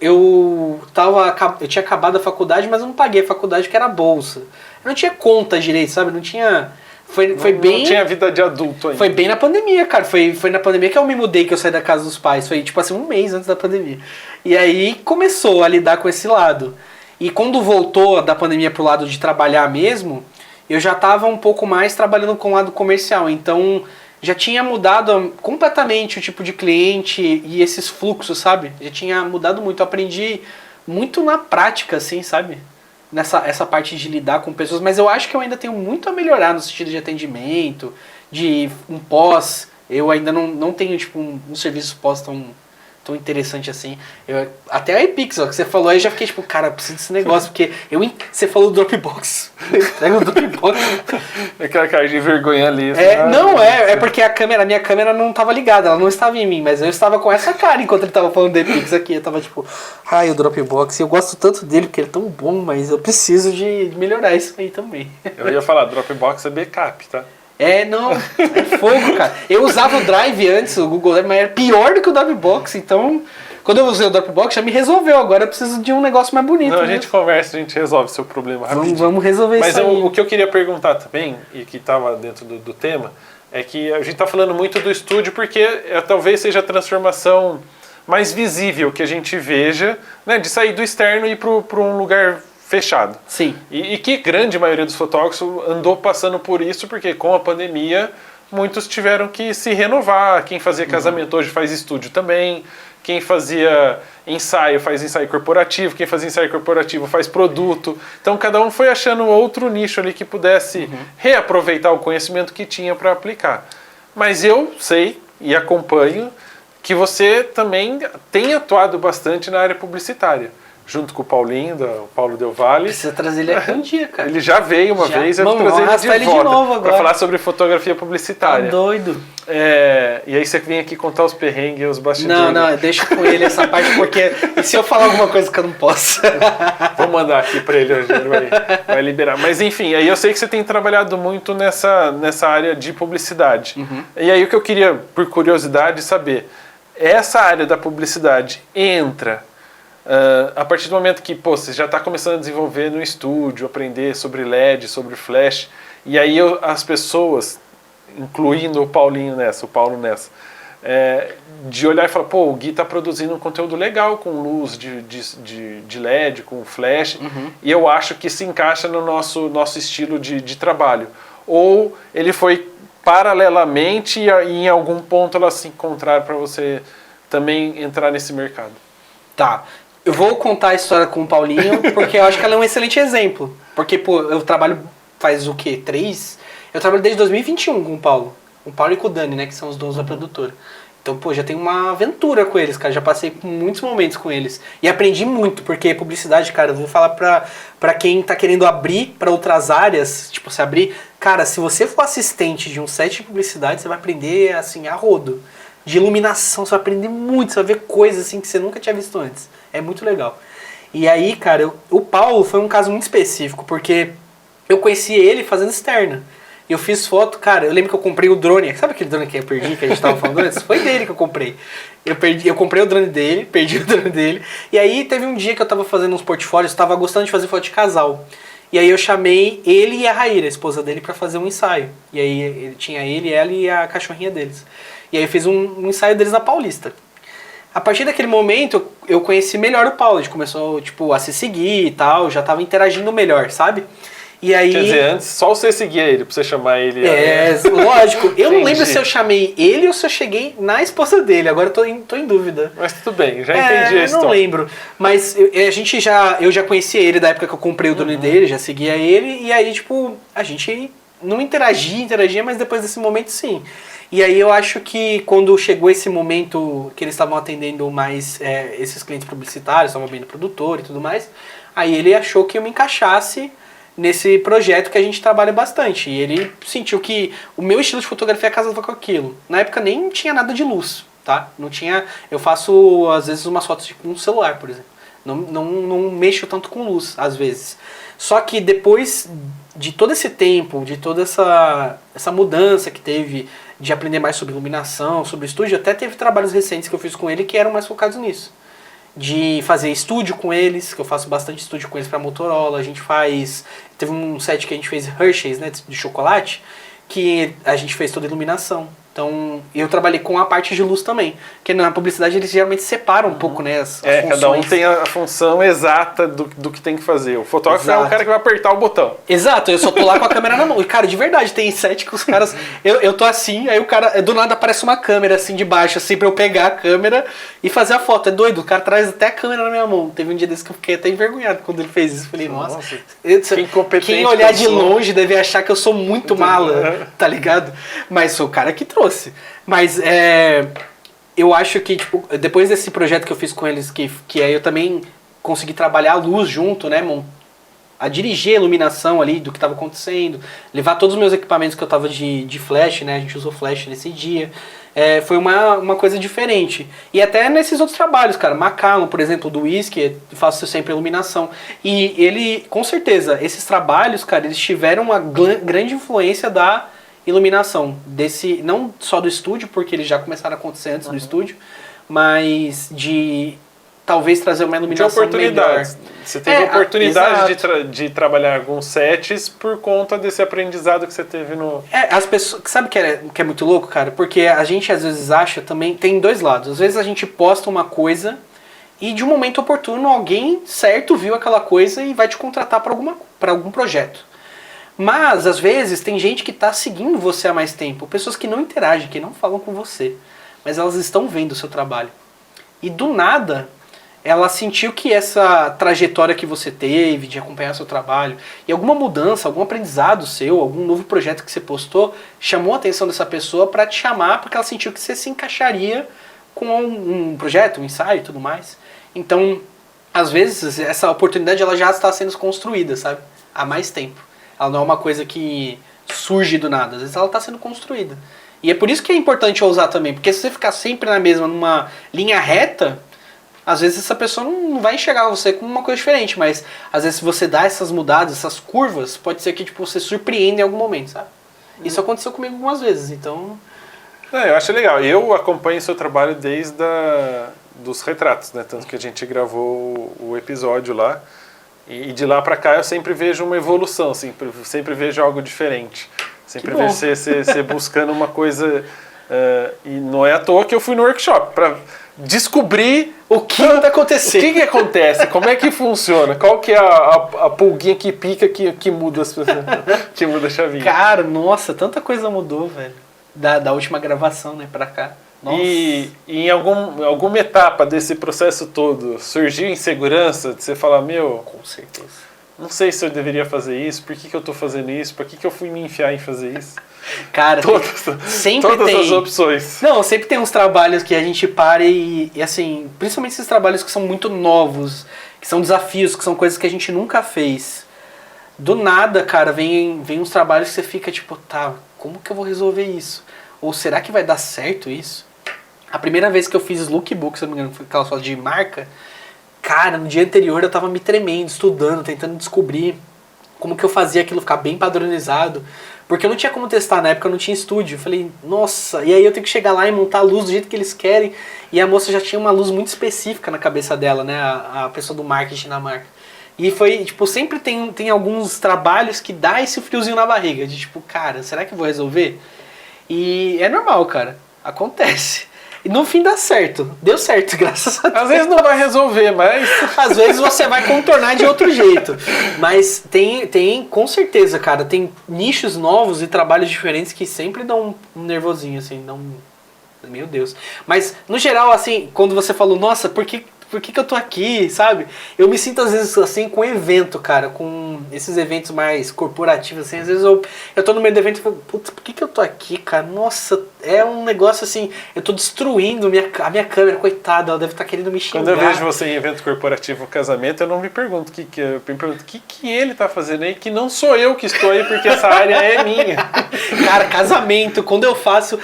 tinha acabado a faculdade, mas eu não paguei a faculdade, que era bolsa. Eu não tinha conta direito, sabe? Não tinha... Não tinha vida de adulto ainda. Foi bem na pandemia, cara. Foi na pandemia que eu me mudei, que eu saí da casa dos pais. Foi tipo assim, um mês antes da pandemia. E aí começou a lidar com esse lado. E quando voltou da pandemia pro lado de trabalhar mesmo, eu já tava um pouco mais trabalhando com o lado comercial. Então já tinha mudado completamente o tipo de cliente e esses fluxos, sabe? Já tinha mudado muito. Eu aprendi muito na prática, assim, sabe? Essa parte de lidar com pessoas, mas eu acho que eu ainda tenho muito a melhorar no sentido de atendimento, de um pós. Eu ainda não tenho tipo um serviço pós tão interessante assim. Até a iPix, ó, que você falou aí, eu já fiquei tipo, cara, eu preciso desse negócio, porque você falou do Dropbox. Pega o Dropbox. Aquela cara de vergonha ali. É porque a minha câmera não estava ligada, ela não estava em mim, mas eu estava com essa cara enquanto ele estava falando do iPix aqui. Eu tava tipo, o Dropbox, eu gosto tanto dele porque ele é tão bom, mas eu preciso de melhorar isso aí também. Eu ia falar, Dropbox é backup, tá? É fogo, cara. Eu usava o Drive antes, o Google Drive, mas era pior do que o Dropbox, então quando eu usei o Dropbox já me resolveu, agora eu preciso de um negócio mais bonito. Não, a gente conversa, a gente resolve seu problema rapidinho. Vamos resolver mas isso aí. O que eu queria perguntar também, e que estava dentro do tema, é que a gente está falando muito do estúdio porque talvez seja a transformação mais visível que a gente veja, né, de sair do externo e ir para um lugar fechado. Sim. E que grande maioria dos fotógrafos andou passando por isso, porque com a pandemia muitos tiveram que se renovar. Quem fazia casamento hoje faz estúdio também. Quem fazia ensaio faz ensaio corporativo. Quem fazia ensaio corporativo faz produto. Então cada um foi achando outro nicho ali que pudesse reaproveitar o conhecimento que tinha para aplicar. Mas eu sei e acompanho que você também tem atuado bastante na área publicitária. Junto com o Paulinho, o Paulo Del Valle. Precisa trazer ele aqui um dia, cara. Ele já veio uma vez, eu vou trazer ele de volta para falar sobre fotografia publicitária. Tá doido. E aí você vem aqui contar os perrengues, os bastidores. Não, deixa com ele essa parte, porque e se eu falar alguma coisa que eu não posso? Vou mandar aqui para ele hoje, ele vai liberar. Mas enfim, aí eu sei que você tem trabalhado muito nessa área de publicidade. E aí o que eu queria, por curiosidade, saber, essa área da publicidade entra... a partir do momento que você já está começando a desenvolver no estúdio, aprender sobre LED, sobre flash, e aí as pessoas, incluindo o Paulinho nessa, o Paulo nessa, de olhar e falar, pô, o Gui está produzindo um conteúdo legal com luz de LED, com flash, e eu acho que se encaixa no nosso estilo de trabalho. Ou ele foi paralelamente e em algum ponto elas se encontraram para você também entrar nesse mercado. Tá. Eu vou contar a história com o Paulinho, porque eu acho que ela é um excelente exemplo. Porque, pô, eu trabalho faz o quê? 3? Eu trabalho desde 2021 com o Paulo. Com o Paulo e com o Dani, né? Que são os donos da produtora. Então, pô, já tenho uma aventura com eles, cara. Já passei por muitos momentos com eles. E aprendi muito, porque publicidade, cara, eu vou falar pra quem tá querendo abrir pra outras áreas, tipo, se abrir... Cara, se você for assistente de um set de publicidade, você vai aprender, assim, a rodo. De iluminação, você vai aprender muito, você vai ver coisas, assim, que você nunca tinha visto antes. É muito legal. E aí, cara, o Paulo foi um caso muito específico, porque eu conheci ele fazendo externa. Eu fiz foto, cara, eu lembro que eu comprei o drone, sabe aquele drone que eu perdi, que a gente tava falando antes? Foi dele que eu comprei. Eu comprei o drone dele, perdi o drone dele, e aí teve um dia que eu tava fazendo uns portfólios, tava gostando de fazer foto de casal. E aí eu chamei ele e a Raíra, a esposa dele, pra fazer um ensaio. E aí tinha ele, ela e a cachorrinha deles. E aí eu fiz um ensaio deles na Paulista. A partir daquele momento, eu conheci melhor o Paulo. A gente começou, tipo, a se seguir e tal. Já tava interagindo melhor, sabe? E aí... Quer dizer, antes só você seguia ele, pra você chamar ele... Lógico. Eu não lembro se eu chamei ele ou se eu cheguei na esposa dele. Agora eu tô em dúvida. Mas tudo bem, já entendi a história. Não lembro. Mas eu já conhecia ele da época que eu comprei o drone dele, já seguia ele. E aí, tipo, a gente não interagia, mas depois desse momento, sim. E aí eu acho que quando chegou esse momento que eles estavam atendendo mais esses clientes publicitários, estavam abrindo produtor e tudo mais, aí ele achou que eu me encaixasse nesse projeto que a gente trabalha bastante. E ele sentiu que o meu estilo de fotografia casava com aquilo. Na época nem tinha nada de luz, tá? Não tinha... Eu faço, às vezes, umas fotos com um celular, por exemplo. Não mexo tanto com luz, às vezes. Só que depois de todo esse tempo, de toda essa mudança que teve de aprender mais sobre iluminação, sobre estúdio, até teve trabalhos recentes que eu fiz com ele que eram mais focados nisso. De fazer estúdio com eles, que eu faço bastante estúdio com eles pra Motorola, a gente faz... Teve um set que a gente fez Hershey's, né, de chocolate, que a gente fez toda a iluminação. Então, eu trabalhei com a parte de luz também. Porque na publicidade eles geralmente separam um pouco, né, as funções. Cada um tem a função exata do que tem que fazer. O fotógrafo é o cara que vai apertar o botão. Exato, eu só tô lá com a câmera na mão. E, cara, de verdade, tem set que os caras... Eu tô assim, aí o cara... Do nada aparece uma câmera, assim, de baixo, assim, pra eu pegar a câmera e fazer a foto. É doido, o cara traz até a câmera na minha mão. Teve um dia desse que eu fiquei até envergonhado quando ele fez isso. Falei, nossa quem olhar de longe deve achar que eu sou muito mala, tá ligado? Mas sou o cara que trouxe. Mas eu acho que, tipo, depois desse projeto que eu fiz com eles, que aí eu também consegui trabalhar a luz junto, né, a dirigir a iluminação ali do que estava acontecendo, levar todos os meus equipamentos que eu tava de flash, né, a gente usou flash nesse dia, foi uma coisa diferente. E até nesses outros trabalhos, cara, Macallan, por exemplo, do Whisky, eu faço sempre iluminação. E ele, com certeza, esses trabalhos, cara, eles tiveram uma grande influência da iluminação, não só do estúdio, porque eles já começaram a acontecer antes do estúdio, mas de talvez trazer uma iluminação melhor. Você teve a oportunidade de trabalhar alguns sets por conta desse aprendizado que você teve no... As pessoas... Sabe que é muito louco, cara? Porque a gente às vezes acha também... Tem dois lados. Às vezes a gente posta uma coisa e de um momento oportuno alguém certo viu aquela coisa e vai te contratar para algum projeto. Mas, às vezes, tem gente que tá seguindo você há mais tempo. Pessoas que não interagem, que não falam com você. Mas elas estão vendo o seu trabalho. E do nada, ela sentiu que essa trajetória que você teve de acompanhar seu trabalho e alguma mudança, algum aprendizado seu, algum novo projeto que você postou, chamou a atenção dessa pessoa para te chamar porque ela sentiu que você se encaixaria com um projeto, um ensaio e tudo mais. Então, às vezes, essa oportunidade ela já está sendo construída, sabe? Há mais tempo. Ela não é uma coisa que surge do nada, às vezes ela está sendo construída. E é por isso que é importante ousar também, porque se você ficar sempre na mesma, numa linha reta, às vezes essa pessoa não vai enxergar você como uma coisa diferente, mas às vezes se você dá essas mudadas, essas curvas, pode ser que tipo, você surpreenda em algum momento, sabe? Isso aconteceu comigo algumas vezes, então... Eu acho legal. Eu acompanho seu trabalho desde dos retratos, né? Tanto que a gente gravou o episódio lá. E de lá pra cá eu sempre vejo uma evolução, sempre vejo algo diferente. Sempre vejo você buscando uma coisa... e não é à toa que eu fui no workshop para descobrir o que vai acontecer. O que acontece, como é que funciona, qual que é a pulguinha que pica que muda as pessoas, que muda a chavinha. Cara, nossa, tanta coisa mudou, velho. Da última gravação, né, pra cá. Nossa. E em alguma etapa desse processo todo, surgiu insegurança de você falar, meu... Com certeza. Não sei se eu deveria fazer isso, por que eu tô fazendo isso, por que eu fui me enfiar em fazer isso? Cara, sempre todas tem... as opções. Não, sempre tem uns trabalhos que a gente para e assim, principalmente esses trabalhos que são muito novos, que são desafios, que são coisas que a gente nunca fez. Do nada, cara, vem uns trabalhos que você fica tipo, tá, como que eu vou resolver isso? Ou será que vai dar certo isso? A primeira vez que eu fiz lookbook, se eu não me engano, foi aquela foto de marca, cara, no dia anterior eu tava me tremendo, estudando, tentando descobrir como que eu fazia aquilo ficar bem padronizado. Porque eu não tinha como testar, na época eu não tinha estúdio. Eu falei, nossa, e aí eu tenho que chegar lá e montar a luz do jeito que eles querem. E a moça já tinha uma luz muito específica na cabeça dela, né, a pessoa do marketing da marca. E foi, tipo, sempre tem alguns trabalhos que dá esse friozinho na barriga, de tipo, cara, será que eu vou resolver? E é normal, cara, acontece. E no fim dá certo. Deu certo, graças a Deus. Às vezes não vai resolver, mas... Às vezes você vai contornar de outro jeito. Mas tem, com certeza, cara, tem nichos novos e trabalhos diferentes que sempre dão um nervosinho, assim, dão um... Meu Deus. Mas, no geral, assim, quando você falou, nossa, por que eu tô aqui, sabe? Eu me sinto, às vezes, assim, com evento, cara, com esses eventos mais corporativos, assim, às vezes eu tô no meio do evento e falo, putz, por que eu tô aqui, cara? Nossa, é um negócio, assim, eu tô destruindo a minha câmera, coitada, ela deve estar querendo me xingar. Quando eu vejo você em evento corporativo ou casamento, eu não me pergunto eu me pergunto o que ele tá fazendo aí, que não sou eu que estou aí, porque essa área é minha. Cara, casamento, quando eu faço,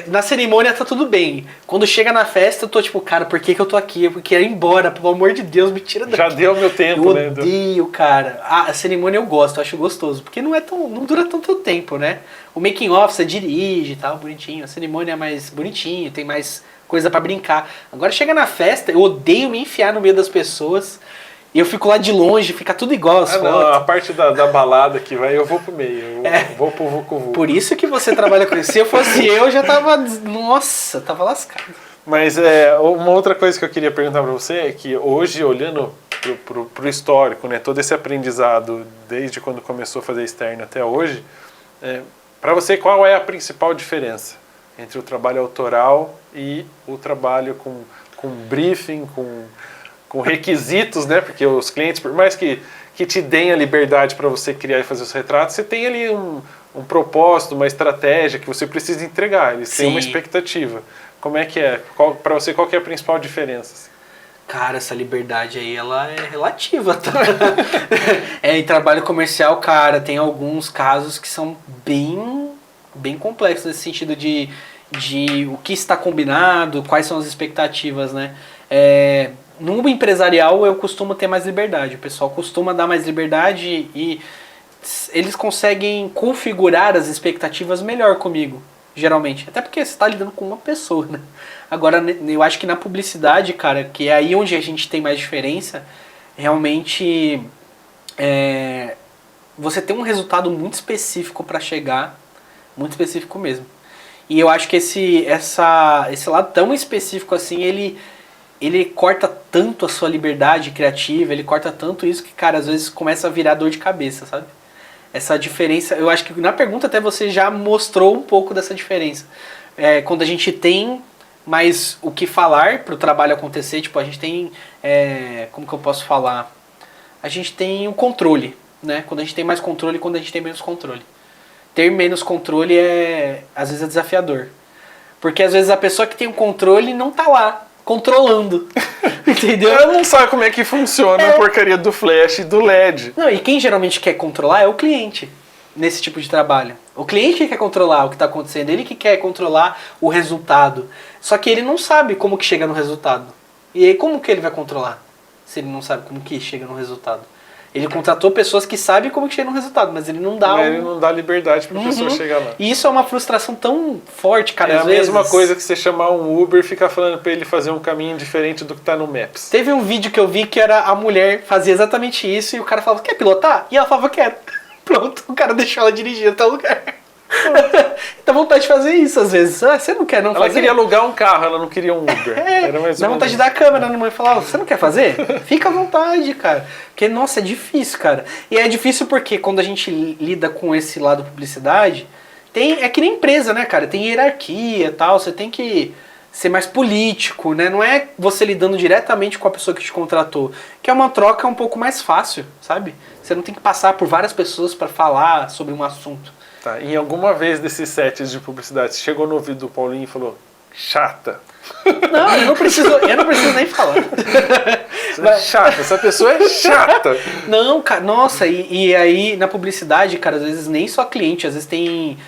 na cerimônia tá tudo bem. Quando chega na festa, eu tô tipo, cara, por que eu tô aqui? Eu quero ir embora, pelo amor de Deus, me tira daqui. Já deu meu tempo, né? Eu odeio, cara. A cerimônia eu gosto, eu acho gostoso, porque não dura tanto tempo, né? O making off você dirige e tal, bonitinho. A cerimônia é mais bonitinho, tem mais coisa pra brincar. Agora chega na festa, eu odeio me enfiar no meio das pessoas. E eu fico lá de longe, fica tudo igual as fotos. Não, a parte da balada que vai, eu vou pro meio. Eu vou pro vucu-vucu. Por isso que você trabalha com isso. Se eu fosse eu já tava... Nossa, tava lascado. Mas uma outra coisa que eu queria perguntar para você é que hoje, olhando pro histórico, né, todo esse aprendizado desde quando começou a fazer externo até hoje, para você qual é a principal diferença entre o trabalho autoral e o trabalho com briefing, com requisitos, né? Porque os clientes, por mais que te deem a liberdade para você criar e fazer os retratos, você tem ali um propósito, uma estratégia que você precisa entregar, eles têm uma expectativa. Como é que é? Para você, qual que é a principal diferença? Assim? Cara, essa liberdade aí, ela é relativa, tá? Em trabalho comercial, cara, tem alguns casos que são bem complexos nesse sentido de o que está combinado, quais são as expectativas, né? No empresarial, eu costumo ter mais liberdade. O pessoal costuma dar mais liberdade e eles conseguem configurar as expectativas melhor comigo. Geralmente. Até porque você está lidando com uma pessoa, né? Agora, eu acho que na publicidade, cara, que é aí onde a gente tem mais diferença, realmente você tem um resultado muito específico para chegar, muito específico mesmo. E eu acho que esse lado tão específico assim, ele corta tanto a sua liberdade criativa, ele corta tanto isso que, cara, às vezes começa a virar dor de cabeça, sabe? essa diferença, eu acho que na pergunta até você já mostrou um pouco dessa diferença. Quando a gente tem mais o que falar para o trabalho acontecer, tipo, a gente tem, como que eu posso falar? A gente tem o controle, né? Quando a gente tem mais controle e quando a gente tem menos controle. Ter menos controle às vezes é desafiador. Porque às vezes a pessoa que tem o controle não tá lá, controlando. Entendeu? Ela não sabe como é que funciona a porcaria do flash e do LED. Não, e quem geralmente quer controlar é o cliente nesse tipo de trabalho. O cliente que quer controlar o que está acontecendo, ele que quer controlar o resultado. Só que ele não sabe como que chega no resultado. E aí como que ele vai controlar? Se ele não sabe como que chega no resultado. Ele contratou pessoas que sabem como que chega no resultado, mas ele não dá Ele não dá liberdade para a pessoa chegar lá. E isso é uma frustração tão forte, cara. É a mesma coisa que você chamar um Uber e ficar falando para ele fazer um caminho diferente do que tá no Maps. Teve um vídeo que eu vi que era a mulher fazia exatamente isso e o cara falava, quer pilotar? E ela falava, quero. Pronto, o cara deixou ela dirigir até o lugar. Dá vontade de fazer isso às vezes. Você não quer não fazer? Ela queria alugar um carro, ela não queria um Uber. Era mais dá vontade de dar a câmera na mãe e falar, você não quer fazer? Fica à vontade, cara. Porque, nossa, é difícil, cara. E é difícil porque quando a gente lida com esse lado publicidade, é que nem empresa, né, cara? Tem hierarquia e tal, você tem que ser mais político, né? Não é você lidando diretamente com a pessoa que te contratou, que é uma troca um pouco mais fácil, sabe? Você não tem que passar por várias pessoas para falar sobre um assunto. Tá, em alguma vez desses sets de publicidade, você chegou no ouvido do Paulinho e falou, chata. Não, eu não preciso nem falar. Chata, essa pessoa é chata. Não, cara, nossa, e aí na publicidade, cara, às vezes nem só cliente, às vezes tem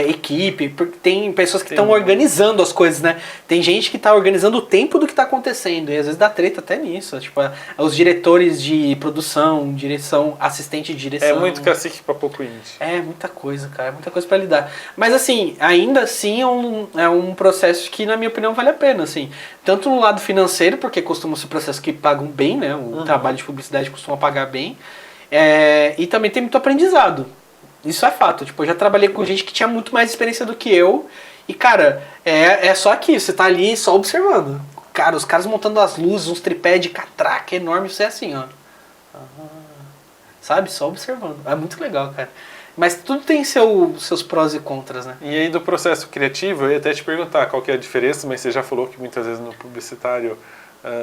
equipe, porque tem pessoas que estão organizando as coisas, né? Tem gente que está organizando o tempo do que está acontecendo, e às vezes dá treta até nisso. Tipo, os diretores de produção, direção, assistente de direção. É muito cacique pra pouco índio. É muita coisa, cara, é muita coisa para lidar. Mas assim, ainda assim é um processo que, na minha opinião, vale a pena, assim. Tanto no lado financeiro, porque costumam ser processos que pagam bem, né? O trabalho de publicidade costuma pagar bem. E também tem muito aprendizado. Isso é fato. Tipo, eu já trabalhei com gente que tinha muito mais experiência do que eu. E, cara, é só aqui. Você tá ali só observando. Cara, os caras montando as luzes, uns tripé de catraca enorme. Você é assim, ó. Sabe? Só observando. É muito legal, cara. Mas tudo tem seus prós e contras, né? E aí do processo criativo, eu ia até te perguntar qual que é a diferença, mas você já falou que muitas vezes no publicitário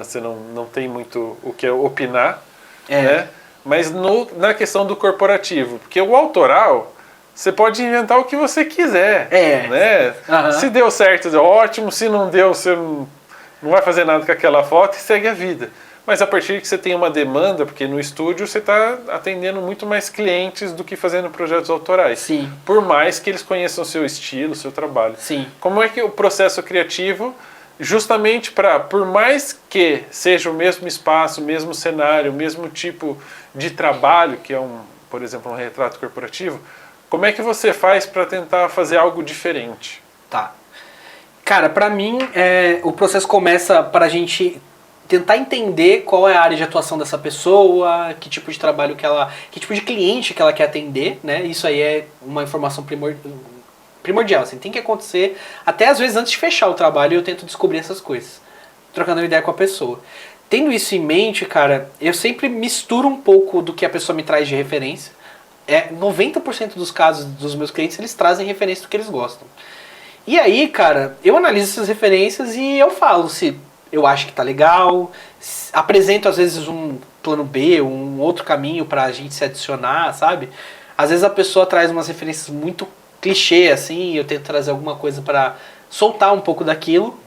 você não tem muito o que opinar, né? Mas na questão do corporativo, porque o autoral, você pode inventar o que você quiser, né? Se deu certo, ótimo, se não deu, você não vai fazer nada com aquela foto e segue a vida. Mas a partir que você tem uma demanda, porque no estúdio você está atendendo muito mais clientes do que fazendo projetos autorais. Sim. Por mais que eles conheçam o seu estilo, o seu trabalho. Sim. Como é que o processo criativo, justamente por mais que seja o mesmo espaço, o mesmo cenário, o mesmo tipo de trabalho, que é por exemplo, um retrato corporativo, como é que você faz para tentar fazer algo diferente? Tá. Cara, pra mim, o processo começa para a gente tentar entender qual é a área de atuação dessa pessoa, que tipo de trabalho que tipo de cliente que ela quer atender, né? Isso aí é uma informação primordial, assim, tem que acontecer até às vezes antes de fechar o trabalho eu tento descobrir essas coisas, trocando uma ideia com a pessoa. Tendo isso em mente, cara, eu sempre misturo um pouco do que a pessoa me traz de referência. 90% dos casos dos meus clientes, eles trazem referência do que eles gostam. E aí, cara, eu analiso essas referências e eu falo se eu acho que tá legal, apresento às vezes um plano B, um outro caminho pra gente se adicionar, sabe? Às vezes a pessoa traz umas referências muito clichê, assim, e eu tento trazer alguma coisa pra soltar um pouco daquilo.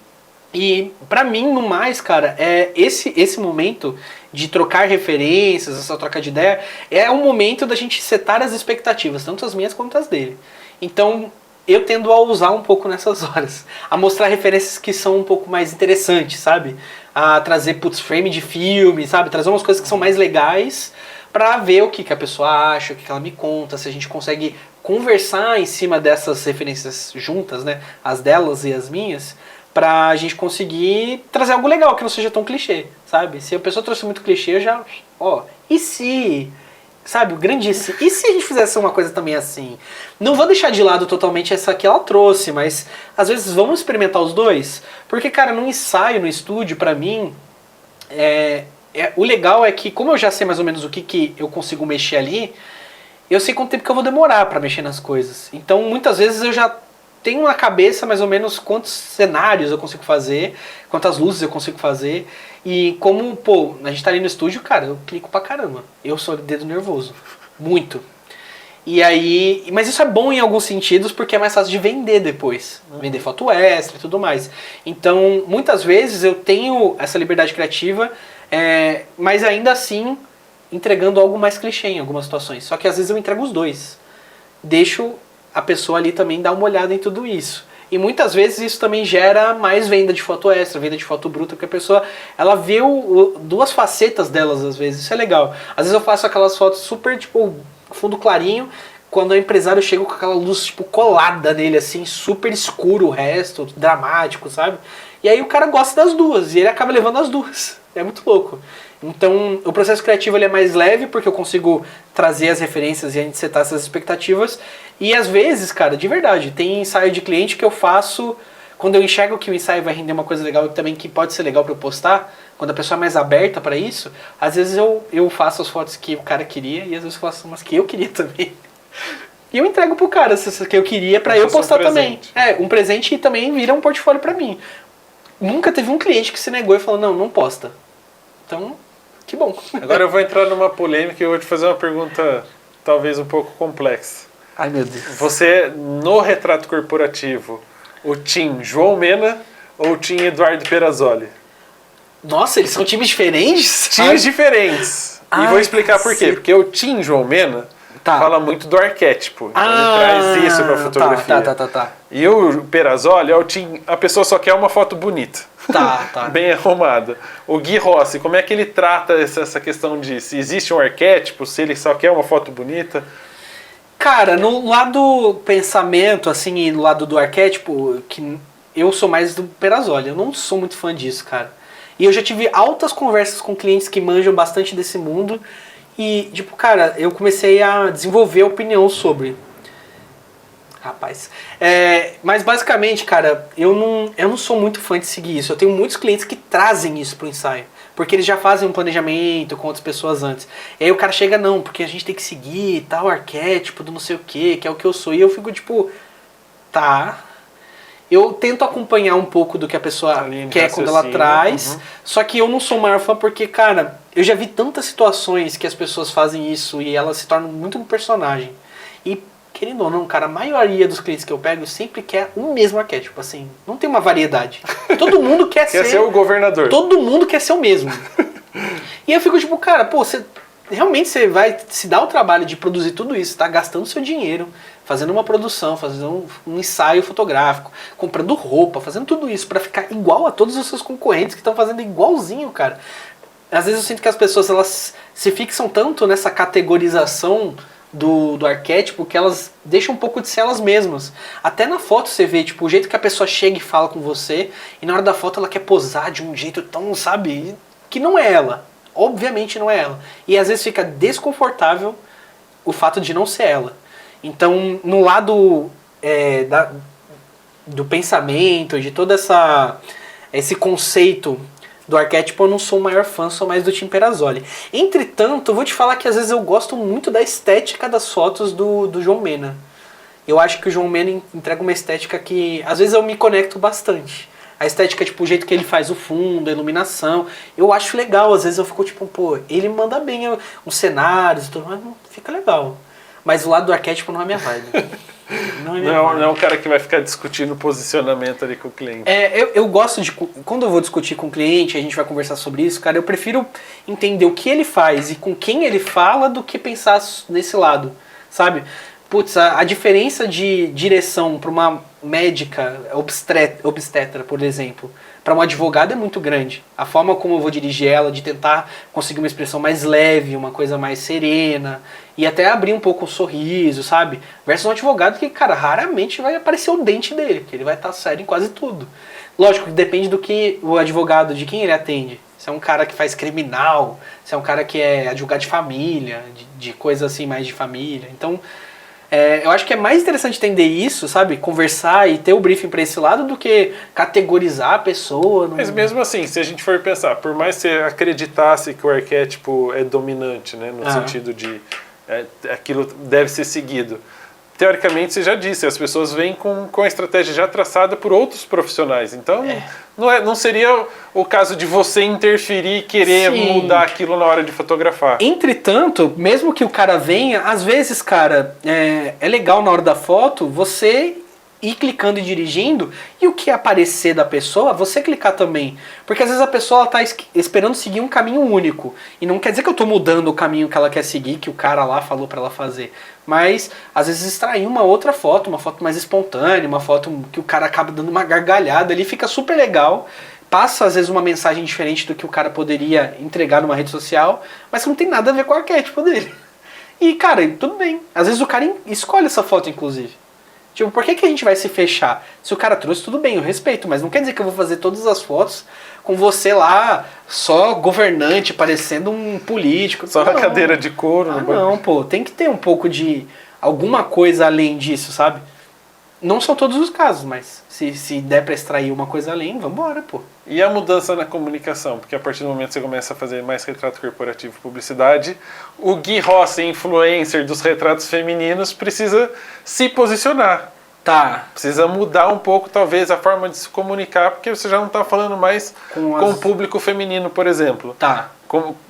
E pra mim, no mais, cara, esse momento de trocar referências, essa troca de ideia, é um momento da gente setar as expectativas, tanto as minhas quanto as dele. Então, eu tendo a usar um pouco nessas horas, a mostrar referências que são um pouco mais interessantes, sabe? A trazer frame de filme, sabe? Trazer umas coisas que são mais legais pra ver o que a pessoa acha, o que ela me conta, se a gente consegue conversar em cima dessas referências juntas, né? As delas e as minhas, pra gente conseguir trazer algo legal, que não seja tão clichê, sabe? Se a pessoa trouxe muito clichê, eu já... e se... Sabe, o grande e se a gente fizesse uma coisa também assim? Não vou deixar de lado totalmente essa que ela trouxe, mas às vezes vamos experimentar os dois. Porque, cara, num ensaio, no estúdio, pra mim, o legal é que, como eu já sei mais ou menos o que eu consigo mexer ali, eu sei quanto tempo que eu vou demorar para mexer nas coisas. Então, muitas vezes eu já tenho na cabeça mais ou menos quantos cenários eu consigo fazer, quantas luzes eu consigo fazer. E como, pô, a gente tá ali no estúdio, cara, eu clico pra caramba. Eu sou dedo nervoso. Muito. E aí, mas isso é bom em alguns sentidos porque é mais fácil de vender depois. Vender foto extra e tudo mais. Então, muitas vezes eu tenho essa liberdade criativa, mas ainda assim entregando algo mais clichê em algumas situações. Só que às vezes eu entrego os dois. Deixo a pessoa ali também dar uma olhada em tudo isso. E muitas vezes isso também gera mais venda de foto extra, venda de foto bruta, porque a pessoa, ela vê duas facetas delas às vezes. Isso é legal. Às vezes eu faço aquelas fotos super, tipo, fundo clarinho, quando o empresário chega com aquela luz, tipo, colada nele, assim, super escuro o resto, dramático, sabe? E aí o cara gosta das duas, e ele acaba levando as duas. É muito louco. Então, o processo criativo ele é mais leve, porque eu consigo trazer as referências e a gente setar essas expectativas. E às vezes, cara, de verdade, tem ensaio de cliente que eu faço quando eu enxergo que o ensaio vai render uma coisa legal e também que pode ser legal para eu postar. Quando a pessoa é mais aberta para isso, às vezes eu faço as fotos que o cara queria e às vezes eu faço umas que eu queria também. E eu entrego pro cara essas que eu queria para eu postar também. Um presente e também vira um portfólio para mim. Nunca teve um cliente que se negou e falou, não posta. Então, que bom. Agora eu vou entrar numa polêmica e eu vou te fazer uma pergunta talvez um pouco complexa. Ai, meu Deus. Você, no retrato corporativo, o Tim João Mena ou o Tim Eduardo Perazzoli? Nossa, eles são times diferentes? Times diferentes. E vou explicar por quê. Porque o Tim João Mena fala muito do arquétipo. Então ele traz isso pra fotografia. Tá. E o Perazzoli é o Tim... A pessoa só quer uma foto bonita. Tá. Bem arrumada. O Gui Rossi, como é que ele trata essa questão de se existe um arquétipo, se ele só quer uma foto bonita? Cara, no lado pensamento, assim, e no lado do arquétipo, que eu sou mais do Perazzoli. Eu não sou muito fã disso, cara. E eu já tive altas conversas com clientes que manjam bastante desse mundo. E, tipo, cara, eu comecei a desenvolver opinião sobre. Rapaz. Mas basicamente, cara, eu não sou muito fã de seguir isso. Eu tenho muitos clientes que trazem isso pro ensaio. Porque eles já fazem um planejamento com outras pessoas antes. E aí o cara chega, não, porque a gente tem que seguir tal arquétipo do não sei o que é o que eu sou. E eu fico tipo, tá. Eu tento acompanhar um pouco do que a pessoa quer quando ela traz. Só que eu não sou o maior fã porque, cara, eu já vi tantas situações que as pessoas fazem isso e elas se tornam muito um personagem. E, querendo ou não, cara, a maioria dos clientes que eu pego sempre quer o mesmo arquétipo, assim, não tem uma variedade. Todo mundo quer ser o governador. Todo mundo quer ser o mesmo. E eu fico tipo, cara, pô, realmente você vai se dar o trabalho de produzir tudo isso, tá gastando seu dinheiro, fazendo uma produção, fazendo um ensaio fotográfico, comprando roupa, fazendo tudo isso pra ficar igual a todos os seus concorrentes que estão fazendo igualzinho, cara. Às vezes eu sinto que as pessoas, elas se fixam tanto nessa categorização do arquétipo que elas deixam um pouco de ser elas mesmas. Até na foto você vê, tipo, o jeito que a pessoa chega e fala com você, e na hora da foto ela quer posar de um jeito tão, sabe, que não é ela. Obviamente não é ela. E às vezes fica desconfortável o fato de não ser ela. Então, no lado do pensamento, de todo esse conceito do arquétipo, eu não sou o maior fã, sou mais do Tim Perazzoli. Entretanto, eu vou te falar que às vezes eu gosto muito da estética das fotos do João Mena. Eu acho que o João Mena entrega uma estética que às vezes eu me conecto bastante. A estética, tipo, o jeito que ele faz o fundo, a iluminação, eu acho legal. Às vezes eu fico tipo, pô, ele manda bem os cenários e tudo, mas não fica legal. Mas o lado do arquétipo não é minha vibe. Não é um cara que vai ficar discutindo posicionamento ali com o cliente. Eu gosto de... Quando eu vou discutir com o cliente, a gente vai conversar sobre isso, cara, eu prefiro entender o que ele faz e com quem ele fala do que pensar nesse lado, sabe? Putz, a diferença de direção para uma médica obstetra, por exemplo, para um advogado é muito grande. A forma como eu vou dirigir ela, de tentar conseguir uma expressão mais leve, uma coisa mais serena, e até abrir um pouco o sorriso, sabe? Versus um advogado que, cara, raramente vai aparecer o dente dele, porque ele vai estar sério em quase tudo. Lógico que depende do que o advogado, de quem ele atende. Se é um cara que faz criminal, se é um cara que é advogado de família, de coisa assim mais de família. Então, eu acho que é mais interessante entender isso, sabe? Conversar e ter o briefing para esse lado do que categorizar a pessoa. Mas mesmo assim, se a gente for pensar, por mais que você acreditasse que o arquétipo é dominante, né? No sentido de aquilo deve ser seguido. Teoricamente, você já disse, as pessoas vêm com a estratégia já traçada por outros profissionais. Então, não seria o caso de você interferir e querer Sim. mudar aquilo na hora de fotografar. Entretanto, mesmo que o cara venha, às vezes, cara, é legal na hora da foto você ir clicando e dirigindo, e o que aparecer da pessoa, você clicar também. Porque às vezes a pessoa ela tá esperando seguir um caminho único. E não quer dizer que eu tô mudando o caminho que ela quer seguir, que o cara lá falou pra ela fazer. Mas, às vezes, extrair uma outra foto, uma foto mais espontânea, uma foto que o cara acaba dando uma gargalhada ali, fica super legal. Passa, às vezes, uma mensagem diferente do que o cara poderia entregar numa rede social, mas que não tem nada a ver com o arquétipo dele. E, cara, tudo bem. Às vezes o cara escolhe essa foto, inclusive. Tipo, por que a gente vai se fechar? Se o cara trouxe, tudo bem, eu respeito, mas não quer dizer que eu vou fazer todas as fotos com você lá, só governante, parecendo um político. Só na cadeira de couro. Não, pô, tem que ter um pouco de alguma coisa além disso, sabe? Não são todos os casos, mas se der pra extrair uma coisa além, vambora, pô. E a mudança na comunicação? Porque a partir do momento que você começa a fazer mais retrato corporativo e publicidade, o Gui Rossi, influencer dos retratos femininos, precisa se posicionar. Tá. Precisa mudar um pouco, talvez, a forma de se comunicar, porque você já não está falando mais com o público feminino, por exemplo. Tá.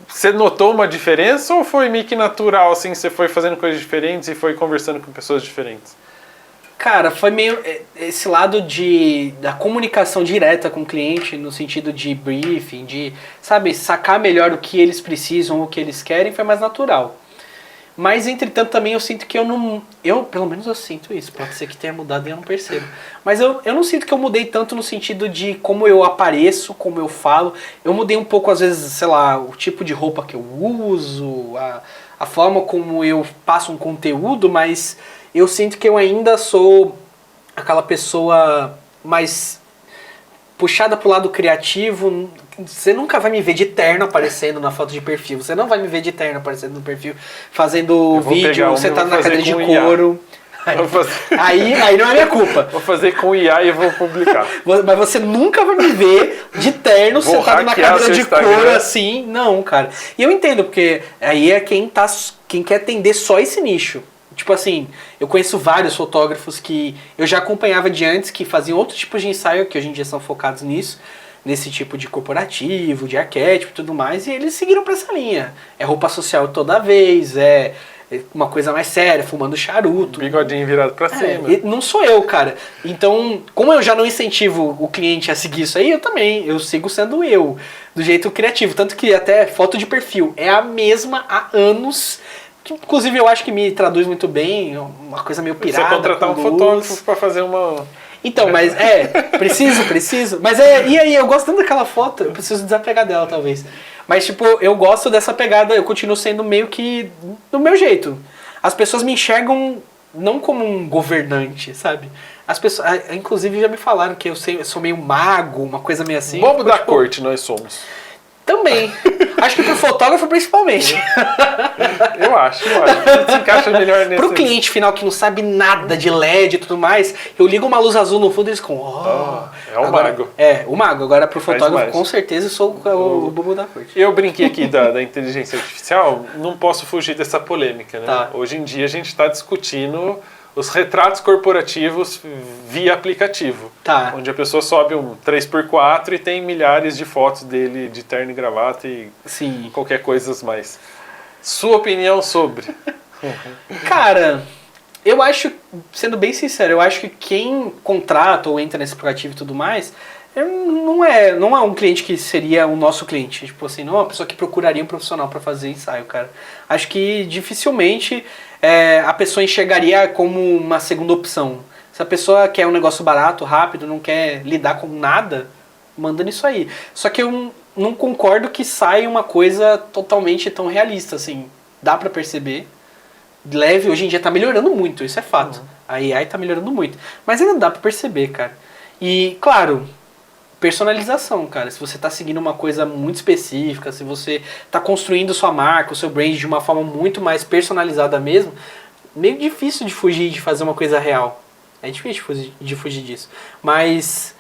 Você notou uma diferença ou foi meio que natural, assim, você foi fazendo coisas diferentes e foi conversando com pessoas diferentes? Cara, foi meio esse lado da comunicação direta com o cliente, no sentido de briefing, de, sabe, sacar melhor o que eles precisam, o que eles querem, foi mais natural. Mas, entretanto, também eu sinto que pelo menos eu sinto isso, pode ser que tenha mudado e eu não percebo. Mas eu não sinto que eu mudei tanto no sentido de como eu apareço, como eu falo. Eu mudei um pouco, às vezes, sei lá, o tipo de roupa que eu uso, a forma como eu passo um conteúdo, mas eu sinto que eu ainda sou aquela pessoa mais puxada pro lado criativo. Você nunca vai me ver de terno aparecendo na foto de perfil. Você não vai me ver de terno aparecendo no perfil, fazendo vídeo, você tá na cadeira de couro. Aí não é minha culpa. Vou fazer com IA e vou publicar. Mas você nunca vai me ver de terno, sentado na cadeira de couro assim. Não, cara. E eu entendo, porque aí é quem quer atender só esse nicho. Tipo assim, eu conheço vários fotógrafos que eu já acompanhava de antes, que faziam outro tipo de ensaio, que hoje em dia são focados nisso, nesse tipo de corporativo, de arquétipo e tudo mais, e eles seguiram pra essa linha. É roupa social toda vez, é uma coisa mais séria, fumando charuto. Bigodinho virado pra cima. Não sou eu, cara. Então, como eu já não incentivo o cliente a seguir isso aí, eu sigo sendo eu, do jeito criativo. Tanto que até foto de perfil é a mesma há anos, que inclusive eu acho que me traduz muito bem, uma coisa meio pirada. Você contratar um fotógrafo pra fazer uma... Então, mas preciso. Mas e aí, eu gosto tanto daquela foto, eu preciso desapegar dela, talvez. Mas, tipo, eu gosto dessa pegada, eu continuo sendo meio que do meu jeito. As pessoas me enxergam não como um governante, sabe? As pessoas, inclusive, já me falaram que eu sou meio mago, uma coisa meio assim. Bobo da corte nós somos. Também. Acho que pro fotógrafo, principalmente. Eu acho. Você se encaixa melhor nesse... Pro cliente final que não sabe nada de LED e tudo mais, eu ligo uma luz azul no fundo e eles ficam... é o mago. É, o mago. Agora pro fotógrafo, mais. Com certeza, eu sou o bobo da corte. Eu brinquei aqui da inteligência artificial, não posso fugir dessa polêmica, né? Tá. Hoje em dia a gente está discutindo os retratos corporativos via aplicativo. Tá. Onde a pessoa sobe um 3x4 e tem milhares de fotos dele de terno e gravata e Sim. qualquer coisa mais. Sua opinião sobre? Cara, eu acho, sendo bem sincero, eu acho que quem contrata ou entra nesse aplicativo e tudo mais, não é um cliente que seria o nosso cliente. Tipo assim, não é uma pessoa que procuraria um profissional para fazer ensaio, cara. Acho que dificilmente a pessoa enxergaria como uma segunda opção. Se a pessoa quer um negócio barato, rápido, não quer lidar com nada, manda nisso aí. Só que eu não concordo que saia uma coisa totalmente tão realista, assim. Dá pra perceber. Leve, hoje em dia tá melhorando muito, isso é fato. A AI tá melhorando muito. Mas ainda dá pra perceber, cara. E, claro, personalização, cara. Se você tá seguindo uma coisa muito específica, se você tá construindo sua marca, o seu brand de uma forma muito mais personalizada mesmo, meio difícil de fugir de fazer uma coisa real. É difícil de fugir disso. Mas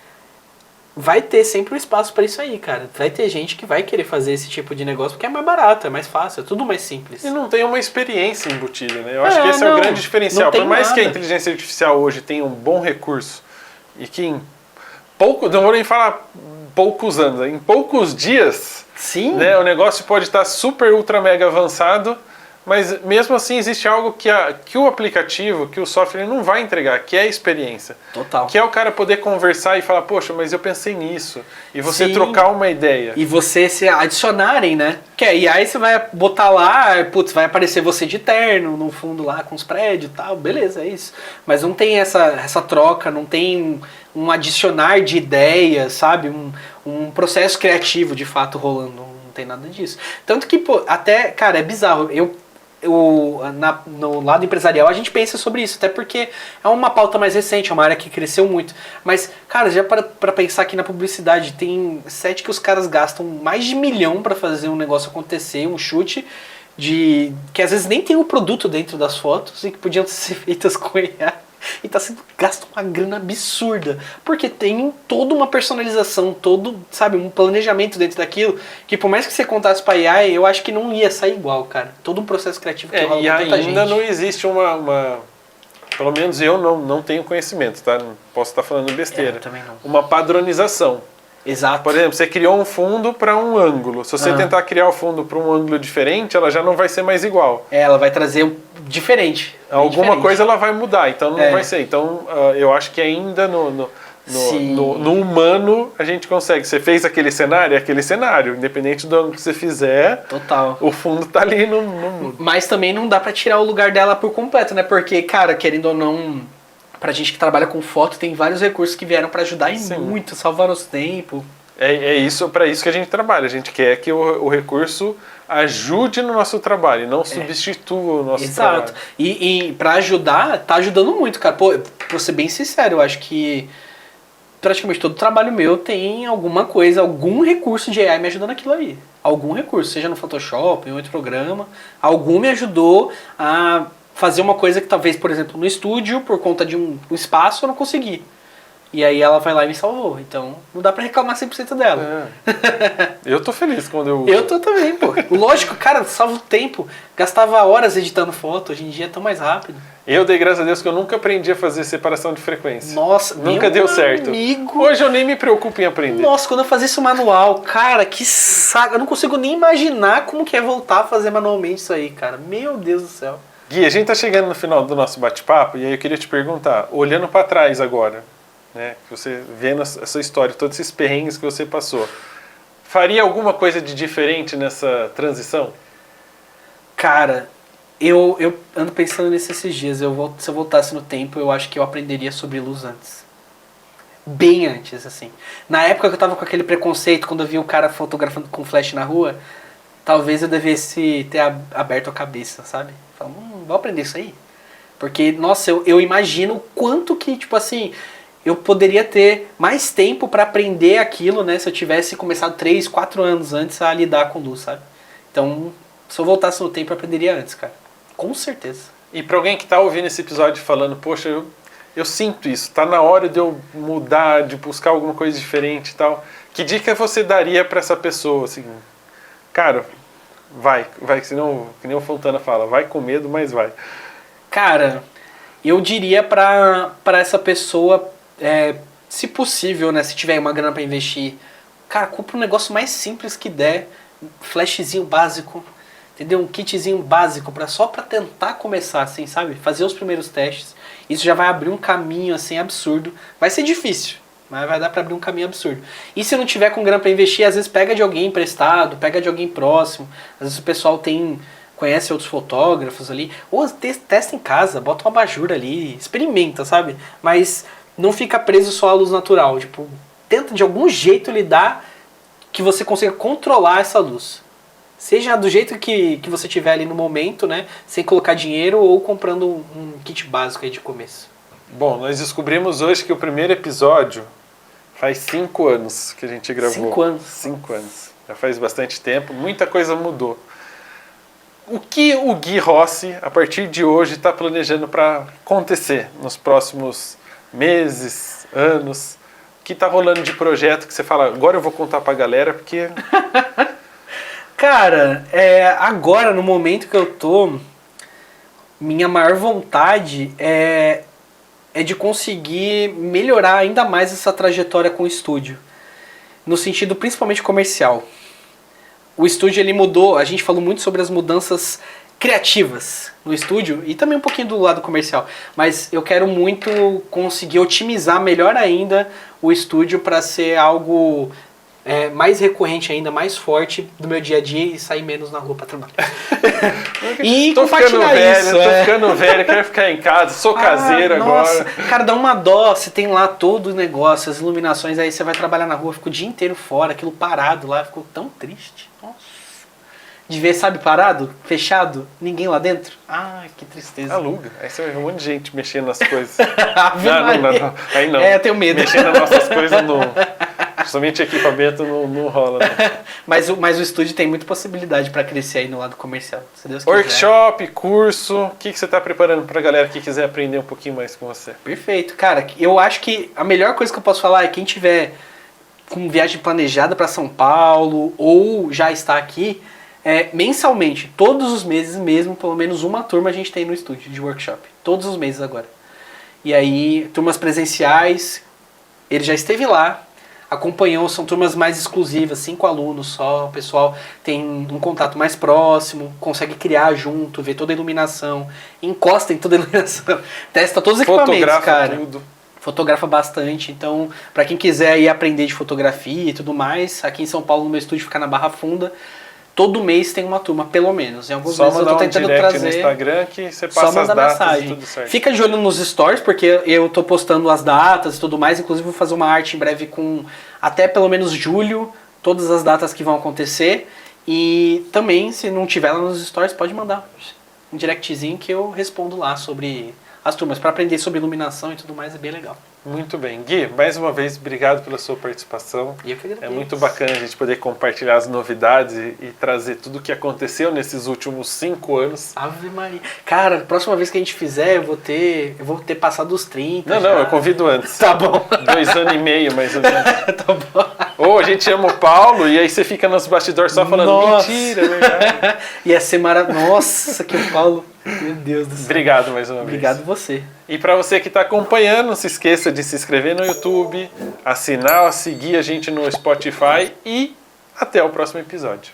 vai ter sempre um espaço para isso aí, cara. Vai ter gente que vai querer fazer esse tipo de negócio porque é mais barato, é mais fácil, é tudo mais simples. E não tem uma experiência embutida, né? Eu acho que esse é o grande diferencial. Não tem Por mais nada. que a inteligência artificial hoje tenha um bom recurso e que em não vou nem falar poucos anos, em poucos dias, Sim. né, o negócio pode estar super, ultra, mega avançado, mas mesmo assim existe algo que o aplicativo, que o software não vai entregar, que é a experiência. Total. Que é o cara poder conversar e falar, poxa, mas eu pensei nisso. E você Sim. trocar uma ideia. E você se adicionarem, né? E aí você vai botar lá, putz, vai aparecer você de terno no fundo lá com os prédios e tal, beleza, é isso. Mas não tem essa troca, não tem um adicionar de ideias, sabe? Um processo criativo de fato rolando, não tem nada disso. Tanto que, pô, até, cara, é bizarro. No lado empresarial a gente pensa sobre isso, até porque é uma pauta mais recente, é uma área que cresceu muito. Mas, cara, já para pensar aqui na publicidade, tem set que os caras gastam mais de 1 milhão para fazer um negócio acontecer, um chute, que às vezes nem tem o produto dentro das fotos e que podiam ser feitas com IA. E tá sendo gasto uma grana absurda. Porque tem toda uma personalização, sabe, um planejamento dentro daquilo, que por mais que você contasse pra IA, eu acho que não ia sair igual, cara. Todo um processo criativo que rola E com tanta ainda gente. não existe uma... Pelo menos eu não tenho conhecimento, tá? Não posso estar falando besteira. Eu também não. Uma padronização. Exato. Por exemplo, você criou um fundo para um ângulo. Se você tentar criar o fundo para um ângulo diferente, ela já não vai ser mais igual. Ela vai trazer diferente. Alguma diferente. coisa ela vai mudar, então não vai ser. Então eu acho que ainda no humano a gente consegue. Você fez aquele cenário, é aquele cenário. Independente do ângulo que você fizer, Total. o fundo tá ali no mundo. Mas também não dá pra tirar o lugar dela por completo, né? Porque, cara, querendo ou não, pra gente que trabalha com foto, tem vários recursos que vieram pra ajudar e muito, salvar os tempos. É isso, para isso que a gente trabalha. A gente quer que o recurso ajude no nosso trabalho, não substitua o nosso trabalho. Exato. E pra ajudar, tá ajudando muito, cara. Pô, pra ser bem sincero, eu acho que praticamente todo trabalho meu tem alguma coisa, algum recurso de AI me ajudando naquilo aí. Algum recurso, seja no Photoshop, em outro programa. Algum me ajudou a fazer uma coisa que talvez, por exemplo, no estúdio, por conta de um espaço, eu não consegui. E aí ela vai lá e me salvou. Então, não dá pra reclamar 100% dela. Eu tô feliz quando eu uso. Eu tô também, pô. Lógico, cara, salva o tempo. Gastava horas editando foto, hoje em dia é tão mais rápido. Eu dei graças a Deus que eu nunca aprendi a fazer separação de frequência. Nossa, nunca deu certo. Amigo. Hoje eu nem me preocupo em aprender. Nossa, quando eu fazia isso manual, cara, que saco. Eu não consigo nem imaginar como que é voltar a fazer manualmente isso aí, cara. Meu Deus do céu. Gui, a gente tá chegando no final do nosso bate-papo e aí eu queria te perguntar, olhando pra trás agora, né, você vendo essa história, todos esses perrengues que você passou, faria alguma coisa de diferente nessa transição? Cara, eu ando pensando nisso esses dias. Se eu voltasse no tempo, eu acho que eu aprenderia sobre luz antes. Bem antes, assim. Na época que eu tava com aquele preconceito, quando eu vi o cara fotografando com flash na rua, talvez eu devesse ter aberto a cabeça, sabe? Falar, vou aprender isso aí. Porque, nossa, eu imagino o quanto que, tipo assim, eu poderia ter mais tempo pra aprender aquilo, né? Se eu tivesse começado 3, 4 anos antes a lidar com luz, sabe? Então, se eu voltasse no tempo, eu aprenderia antes, cara. Com certeza. E pra alguém que tá ouvindo esse episódio falando, poxa, eu sinto isso, tá na hora de eu mudar, de buscar alguma coisa diferente e tal, que dica você daria pra essa pessoa, assim? Cara, vai, senão, que nem o Fontana fala, vai com medo, mas vai. Cara, eu diria pra essa pessoa, se possível, né, se tiver uma grana pra investir, cara, compra um negócio mais simples que der, um flashzinho básico, entendeu? Um kitzinho básico, só pra tentar começar, assim, sabe? Fazer os primeiros testes. Isso já vai abrir um caminho, assim, absurdo. Vai ser difícil, mas vai dar pra abrir um caminho absurdo. E se não tiver com grana pra investir, às vezes pega de alguém emprestado, pega de alguém próximo. Às vezes o pessoal conhece outros fotógrafos ali. Ou testa em casa, bota uma abajur ali, experimenta, sabe? Mas não fica preso só à luz natural. Tipo, tenta de algum jeito lidar que você consiga controlar essa luz. Seja do jeito que você tiver ali no momento, né? Sem colocar dinheiro ou comprando um kit básico aí de começo. Bom, nós descobrimos hoje que o primeiro episódio faz 5 anos que a gente gravou. 5 anos. 5 anos. Já faz bastante tempo, muita coisa mudou. O que o Gui Rossi, a partir de hoje, está planejando para acontecer nos próximos meses, anos? que tá rolando de projeto que você fala, agora eu vou contar pra galera, porque... Cara, agora, no momento que eu tô, minha maior vontade é de conseguir melhorar ainda mais essa trajetória com o estúdio. No sentido principalmente comercial. O estúdio, ele mudou, a gente falou muito sobre as mudanças criativas no estúdio e também um pouquinho do lado comercial. Mas eu quero muito conseguir otimizar melhor ainda o estúdio para ser algo mais recorrente ainda, mais forte do meu dia a dia e sair menos na rua para trabalhar. E tô ficando compartilhar velho, isso. tô ficando velho, quero ficar em casa, sou caseiro nossa. agora. Cara, dá uma dó, você tem lá todo o negócio, as iluminações, aí você vai trabalhar na rua, fica o dia inteiro fora, aquilo parado lá, ficou tão triste. Nossa. De ver, sabe, parado, fechado, ninguém lá dentro. Ai, que tristeza. Aluga, aí você vai ver um monte de gente mexendo nas coisas. Ave Maria. Não. Aí não. Eu tenho medo. Mexendo nas nossas coisas não. Somente equipamento não rola. Não. Mas o estúdio tem muita possibilidade para crescer aí no lado comercial. Se Deus quiser. Workshop, curso, o que você está preparando para a galera que quiser aprender um pouquinho mais com você? Perfeito. Cara, eu acho que a melhor coisa que eu posso falar é quem tiver com viagem planejada para São Paulo ou já está aqui, mensalmente, todos os meses mesmo, pelo menos uma turma a gente tem no estúdio de workshop. Todos os meses agora. E aí, turmas presenciais, ele já esteve lá, acompanhou, são turmas mais exclusivas, 5 alunos só, o pessoal tem um contato mais próximo, consegue criar junto, ver toda a iluminação, encosta em toda a iluminação, testa todos os equipamentos, Fotografa cara. tudo. Fotografa bastante, então para quem quiser ir aprender de fotografia e tudo mais, aqui em São Paulo no meu estúdio fica na Barra Funda, todo mês tem uma turma, pelo menos. Em alguns Só meses eu tô mandar tentando direct trazer. no Instagram que você Só passa as manda datas mensagem. e tudo certo. Fica de olho nos stories, porque eu tô postando as datas e tudo mais. Inclusive vou fazer uma arte em breve com até pelo menos julho, todas as datas que vão acontecer. E também, se não tiver lá nos stories, pode mandar um directzinho que eu respondo lá sobre as turmas. Para aprender sobre iluminação e tudo mais é bem legal. Muito bem. Gui, mais uma vez, obrigado pela sua participação. E eu que agradeço. É muito bacana a gente poder compartilhar as novidades e trazer tudo o que aconteceu nesses últimos 5 anos. Ave Maria. Cara, próxima vez que a gente fizer, eu vou ter passado os 30. Não, eu convido antes. Tá bom. 2 anos e meio, mais ou menos. Tá bom. Ou a gente chama o Paulo e aí você fica nos bastidores só falando Nossa. mentira, é verdade. Ia ser maravilhoso. Nossa, que o Paulo. Meu Deus do céu. Obrigado mais uma vez. Obrigado você. E para você que está acompanhando, não se esqueça de se inscrever no YouTube, seguir a gente no Spotify e até o próximo episódio.